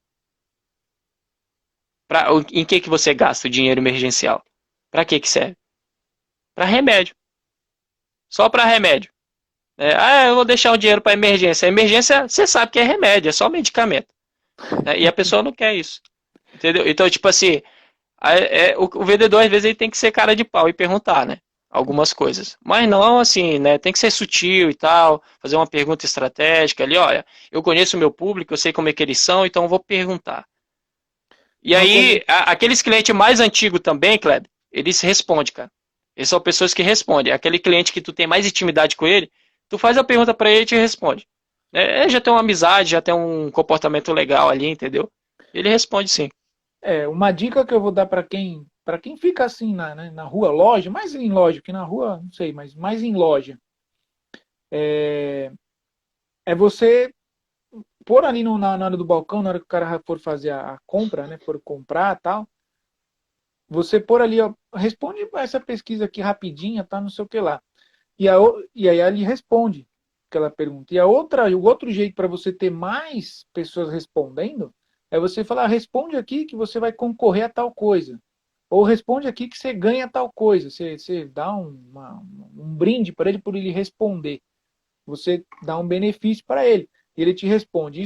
Speaker 2: Em que você gasta o dinheiro emergencial? Para que serve? Para remédio. Só para remédio. Eu vou deixar o dinheiro para emergência. A emergência, você sabe que é remédio, é só medicamento. Né? E a pessoa não quer isso. Entendeu? Então, tipo assim, o vendedor às vezes ele tem que ser cara de pau e perguntar, né? Algumas coisas. Mas não assim, né? Tem que ser sutil e tal, fazer uma pergunta estratégica ali, olha, eu conheço o meu público, eu sei como é que eles são, então eu vou perguntar. E
Speaker 1: Uma coisa,
Speaker 2: aí, aqueles clientes mais antigos também, Kleber, eles respondem, cara. Eles são pessoas que respondem. Aquele cliente que tu tem mais intimidade com ele, tu faz a pergunta para ele e te responde. Já tem uma amizade, já tem um comportamento legal ali, entendeu? Ele responde sim.
Speaker 1: uma dica que eu vou dar para quem fica assim na rua, loja, mais em loja, que na rua, não sei, mas mais em loja, é você pôr ali na hora do balcão, na hora que o cara for fazer a compra, né, for comprar tal, você pôr ali, ó, responde essa pesquisa aqui rapidinha, tá, não sei o que lá. E aí ele responde aquela pergunta. O outro jeito para você ter mais pessoas respondendo é você falar, responde aqui que você vai concorrer a tal coisa. Ou responde aqui que você ganha tal coisa. Você dá um brinde para ele por ele responder. Você dá um benefício para ele. E ele te responde.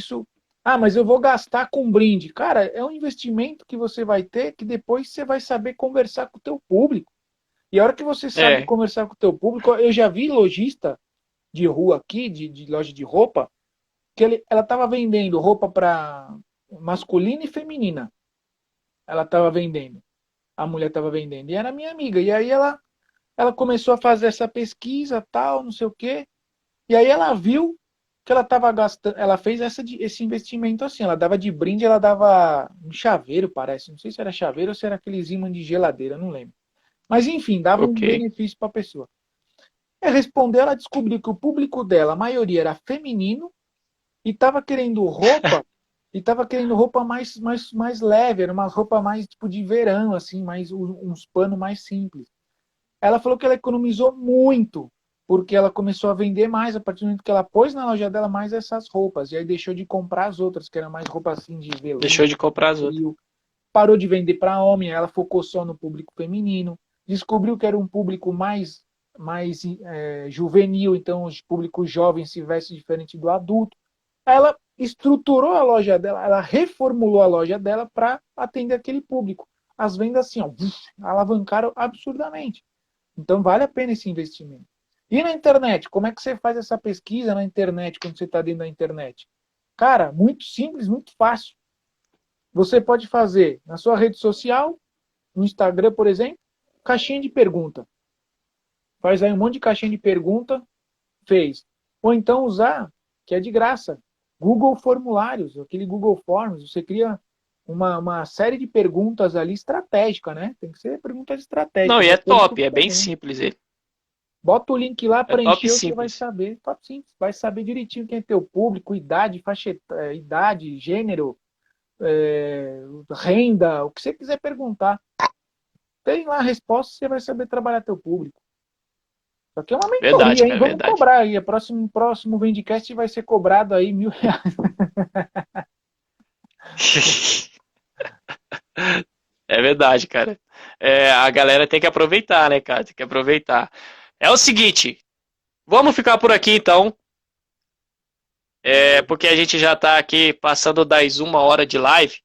Speaker 1: Mas eu vou gastar com brinde. Cara, é um investimento que você vai ter que depois você vai saber conversar com o teu público. E a hora que você sabe
Speaker 2: É,
Speaker 1: conversar com o teu público, eu já vi lojista de rua aqui, de loja de roupa, que ela estava vendendo roupa para masculina e feminina. Ela estava vendendo. A mulher estava vendendo. E era minha amiga. E aí ela começou a fazer essa pesquisa, tal, não sei o quê. E aí ela viu que ela estava gastando. Ela fez esse investimento assim. Ela dava de brinde, ela dava um chaveiro, parece. Não sei se era chaveiro ou se era aqueles imãs de geladeira, não lembro. Mas enfim, dava um
Speaker 2: ok.
Speaker 1: benefício para a pessoa. Respondeu, ela descobriu que o público dela, a maioria era feminino, e estava querendo roupa, mais leve, era uma roupa mais tipo de verão, assim, mais uns panos mais simples. Ela falou que ela economizou muito, porque ela começou a vender mais a partir do momento que ela pôs na loja dela mais essas roupas, e aí deixou de comprar as outras, que eram mais roupa assim de
Speaker 2: Deixou
Speaker 1: veludo,
Speaker 2: de comprar as outras.
Speaker 1: frio. Parou de vender para homem, ela focou só no público feminino, descobriu que era um público mais juvenil, então os públicos jovens se vestem diferente do adulto. Ela estruturou a loja dela, ela reformulou a loja dela para atender aquele público. As vendas assim, ó, alavancaram absurdamente. Então vale a pena esse investimento. E na internet, como é que você faz essa pesquisa na internet quando você está dentro da internet? Cara, muito simples, muito fácil. Você pode fazer na sua rede social, no Instagram, por exemplo, caixinha de pergunta. Faz aí um monte de caixinha de pergunta, fez. Ou então usar, que é de graça. Google Formulários, aquele Google Forms, você cria uma série de perguntas ali estratégica, né? Tem que ser perguntas
Speaker 2: Não,
Speaker 1: estratégicas,
Speaker 2: e
Speaker 1: de
Speaker 2: é
Speaker 1: acordo com o
Speaker 2: top,
Speaker 1: que
Speaker 2: é
Speaker 1: você
Speaker 2: bem
Speaker 1: vende.
Speaker 2: simples ele.
Speaker 1: Bota o link lá,
Speaker 2: É top e
Speaker 1: preencheu, você vai
Speaker 2: simples.
Speaker 1: saber. Top simples, vai saber direitinho quem é teu público, idade, idade, gênero, renda, o que você quiser perguntar. Tem lá a resposta, você vai saber trabalhar teu público. Só que é uma
Speaker 2: Verdade,
Speaker 1: mentoria, hein?
Speaker 2: cara,
Speaker 1: Vamos
Speaker 2: verdade.
Speaker 1: cobrar aí. O próximo Vendcast vai ser cobrado aí R$ 1.000.
Speaker 2: É verdade, cara. É, a galera tem que aproveitar, né, cara? Tem que aproveitar. É o seguinte, vamos ficar por aqui então, porque a gente já tá aqui passando das 1 hora de live.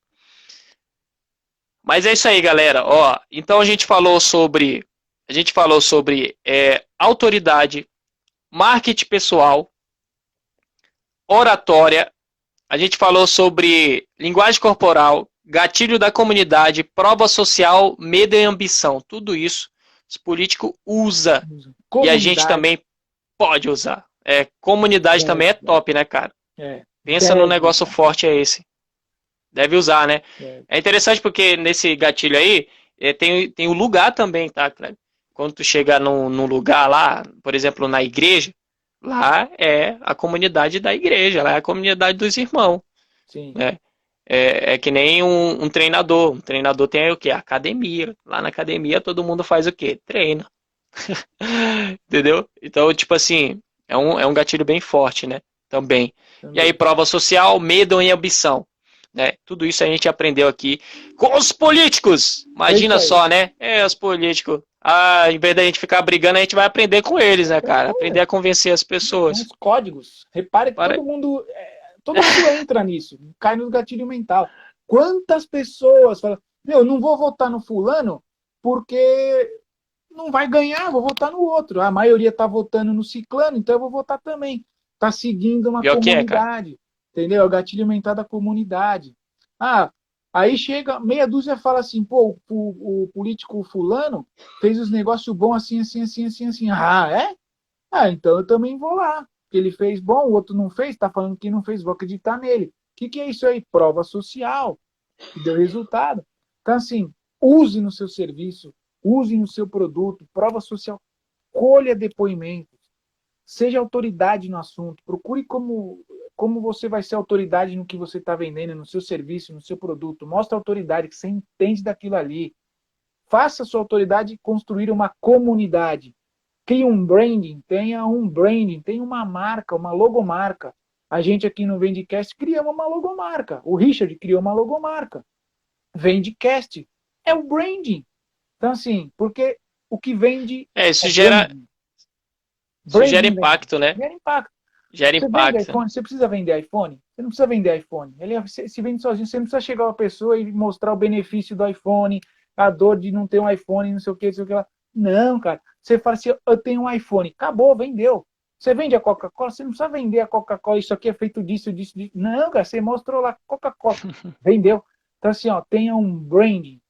Speaker 2: Mas é isso aí, galera. Ó, então a gente falou sobre autoridade, marketing pessoal, oratória. A gente falou sobre linguagem corporal, gatilho da comunidade, prova social, medo e ambição. Tudo isso os políticos usam e a gente
Speaker 1: Comunidade.
Speaker 2: também pode usar. Comunidade também é
Speaker 1: Deve,
Speaker 2: top, né, cara? Pensa no
Speaker 1: deve
Speaker 2: negócio
Speaker 1: usar.
Speaker 2: forte é esse. Deve usar, né?
Speaker 1: Deve.
Speaker 2: É interessante porque nesse gatilho aí tem o lugar também, tá, Cleber? Quando tu chega num lugar lá, por exemplo, na igreja, lá é a comunidade da igreja, lá é a comunidade dos irmãos,
Speaker 1: Sim.
Speaker 2: né? É que nem um treinador. Um treinador tem o quê? Academia. Lá na academia todo mundo faz o quê? Treina. Entendeu? Então, tipo assim, é um gatilho bem forte, né? Também. E aí,
Speaker 1: Também.
Speaker 2: prova social, medo e ambição. Né? Tudo isso a gente aprendeu aqui com os políticos.
Speaker 1: É isso
Speaker 2: Imagina
Speaker 1: aí.
Speaker 2: só, né? Os políticos. Em vez da gente ficar brigando, a gente vai aprender com eles, né, cara? Aprender a convencer as
Speaker 1: São
Speaker 2: pessoas.
Speaker 1: os códigos. Repare que
Speaker 2: Para...
Speaker 1: todo mundo entra nisso, cai no gatilho mental. Quantas pessoas falam, meu, não vou votar no fulano porque não vai ganhar, vou votar no outro. A maioria está votando no ciclano, então eu vou votar também. Está seguindo uma
Speaker 2: Pior que é, cara.
Speaker 1: comunidade, entendeu? É o gatilho mental da comunidade. Ah, aí chega, meia dúzia fala assim, pô, o político fulano fez os negócios bons assim, assim, assim, assim, assim. Ah, é? Ah, então eu também vou lá. Que ele fez bom, o outro não fez, está falando que não fez, vou acreditar nele. O que é isso aí? Prova social, que deu resultado. Então, assim, use no seu serviço, use no seu produto, prova social, colha depoimentos, seja autoridade no assunto, procure como você vai ser autoridade no que você está vendendo, no seu serviço, no seu produto. Mostre a autoridade, que você entende daquilo ali. Faça a sua autoridade construir uma comunidade. Crie um branding, tenha uma marca, uma logomarca. A gente aqui no Vendcast criamos uma logomarca. O Richard criou uma logomarca. Vendcast é o branding. Então, assim, porque o que vende
Speaker 2: Isso
Speaker 1: é
Speaker 2: gera,
Speaker 1: branding.
Speaker 2: isso gera
Speaker 1: Branding vende.
Speaker 2: impacto, né?
Speaker 1: Gera impacto.
Speaker 2: Gera
Speaker 1: Você vende
Speaker 2: impacto.
Speaker 1: iPhone, você precisa vender iPhone? Você não precisa vender iPhone. Ele se vende sozinho. Você não precisa chegar uma pessoa e mostrar o benefício do iPhone, a dor de não ter um iPhone, não sei o que, não sei o que lá. Não, cara. Você fala assim, eu tenho um iPhone. Acabou, vendeu. Você vende a Coca-Cola, você não precisa vender a Coca-Cola, isso aqui é feito disso, disso, disso. Não, cara, você mostrou lá Coca-Cola. Vendeu. Então, assim, ó, tenha um branding.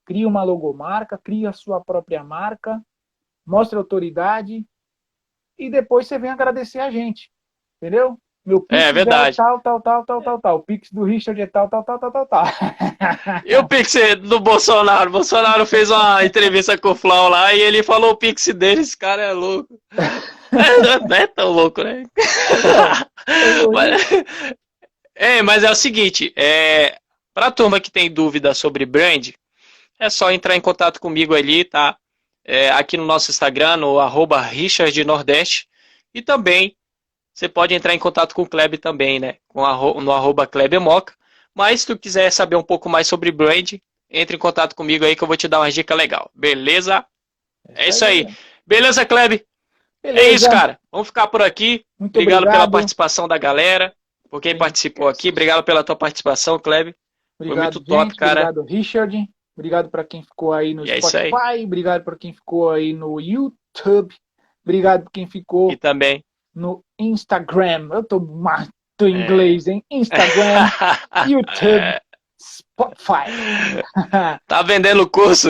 Speaker 1: Cria uma logomarca, cria a sua própria marca, mostre autoridade e depois você vem agradecer a gente. Entendeu? Meu
Speaker 2: É
Speaker 1: Pix é
Speaker 2: verdade.
Speaker 1: tal, tal, tal, tal, tal, tal. O Pix do Richard é tal, tal, tal, tal, tal, tal.
Speaker 2: E o Pix do Bolsonaro? O Bolsonaro fez uma entrevista com o Flau lá e ele falou o Pix dele. Esse cara é louco. Não é tão louco, né?
Speaker 1: Então,
Speaker 2: Mas, mas é o seguinte, para a turma que tem dúvida sobre brand, é só entrar em contato comigo ali, tá? Aqui no nosso Instagram, no @RichardNordeste. E também você pode entrar em contato com o Kleber também, né? No @KleberMoca. Mas se tu quiser saber um pouco mais sobre brand, entre em contato comigo aí que eu vou te dar umas dicas legais. Beleza? É isso aí. Beleza, Kleber? É isso,
Speaker 1: beleza.
Speaker 2: cara. Vamos ficar por aqui.
Speaker 1: Muito
Speaker 2: Obrigado pela
Speaker 1: obrigado.
Speaker 2: participação da galera. Por quem participou aqui. Obrigado pela tua participação, Kleber. Foi muito
Speaker 1: Obrigado,
Speaker 2: top,
Speaker 1: gente.
Speaker 2: cara.
Speaker 1: Obrigado, Richard. Obrigado para quem ficou aí no
Speaker 2: E é isso aí.
Speaker 1: Spotify. Obrigado para quem ficou aí no YouTube. Obrigado por quem
Speaker 2: E
Speaker 1: ficou
Speaker 2: também.
Speaker 1: no Instagram. Eu tô mato em inglês, hein? Instagram, YouTube, Spotify.
Speaker 2: Tá vendendo o curso?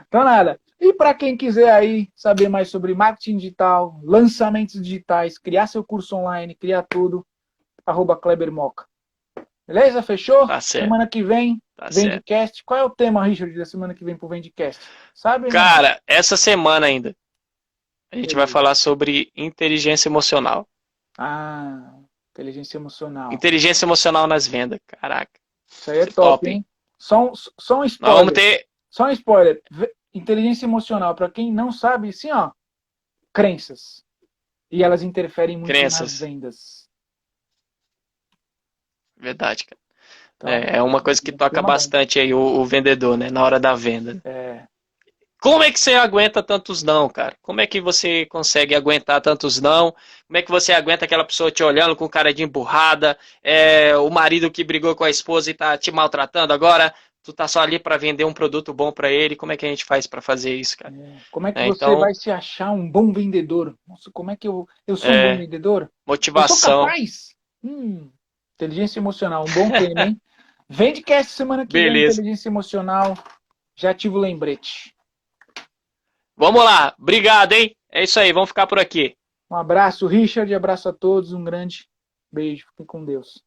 Speaker 1: Então nada. E para quem quiser aí saber mais sobre marketing digital, lançamentos digitais, criar seu curso online, criar tudo, @KleberMoca. Beleza? Fechou?
Speaker 2: Tá certo,
Speaker 1: Semana que vem,
Speaker 2: tá certo.
Speaker 1: Vendcast. Qual é o tema, Richard, da semana que vem pro Vendcast? Sabe, não?
Speaker 2: Cara, essa semana ainda, a gente vai
Speaker 1: Beleza.
Speaker 2: falar sobre inteligência emocional.
Speaker 1: Ah, inteligência emocional.
Speaker 2: Inteligência emocional nas vendas. Caraca.
Speaker 1: Isso aí é top,
Speaker 2: Top, hein?
Speaker 1: hein? Só um
Speaker 2: Nós
Speaker 1: spoiler.
Speaker 2: vamos ter.
Speaker 1: Só um spoiler. Inteligência emocional, para quem não sabe, assim, ó, crenças. E elas interferem muito nas
Speaker 2: Crenças.
Speaker 1: vendas.
Speaker 2: Verdade, cara.
Speaker 1: Então,
Speaker 2: É uma coisa que toca bastante aí o vendedor, né? Na hora da venda.
Speaker 1: É.
Speaker 2: Como é que você aguenta tantos não, cara? Como é que você consegue aguentar tantos não? Como é que você aguenta aquela pessoa te olhando com cara de emburrada? O marido que brigou com a esposa e tá te maltratando agora? Tu tá só ali para vender um produto bom para ele? Como é que a gente faz para fazer isso, cara?
Speaker 1: Como é que você
Speaker 2: Então,
Speaker 1: vai se achar um bom vendedor? Nossa, como é que eu sou um bom vendedor? Eu sou
Speaker 2: motivação.
Speaker 1: capaz? Inteligência emocional, um bom tema, hein? Vendcast semana que vem,
Speaker 2: Beleza.
Speaker 1: inteligência emocional. Já ativa o lembrete.
Speaker 2: Vamos lá. Obrigado, hein? É isso aí. Vamos ficar por aqui.
Speaker 1: Um abraço, Richard. Abraço a todos. Um grande beijo. Fiquem com Deus.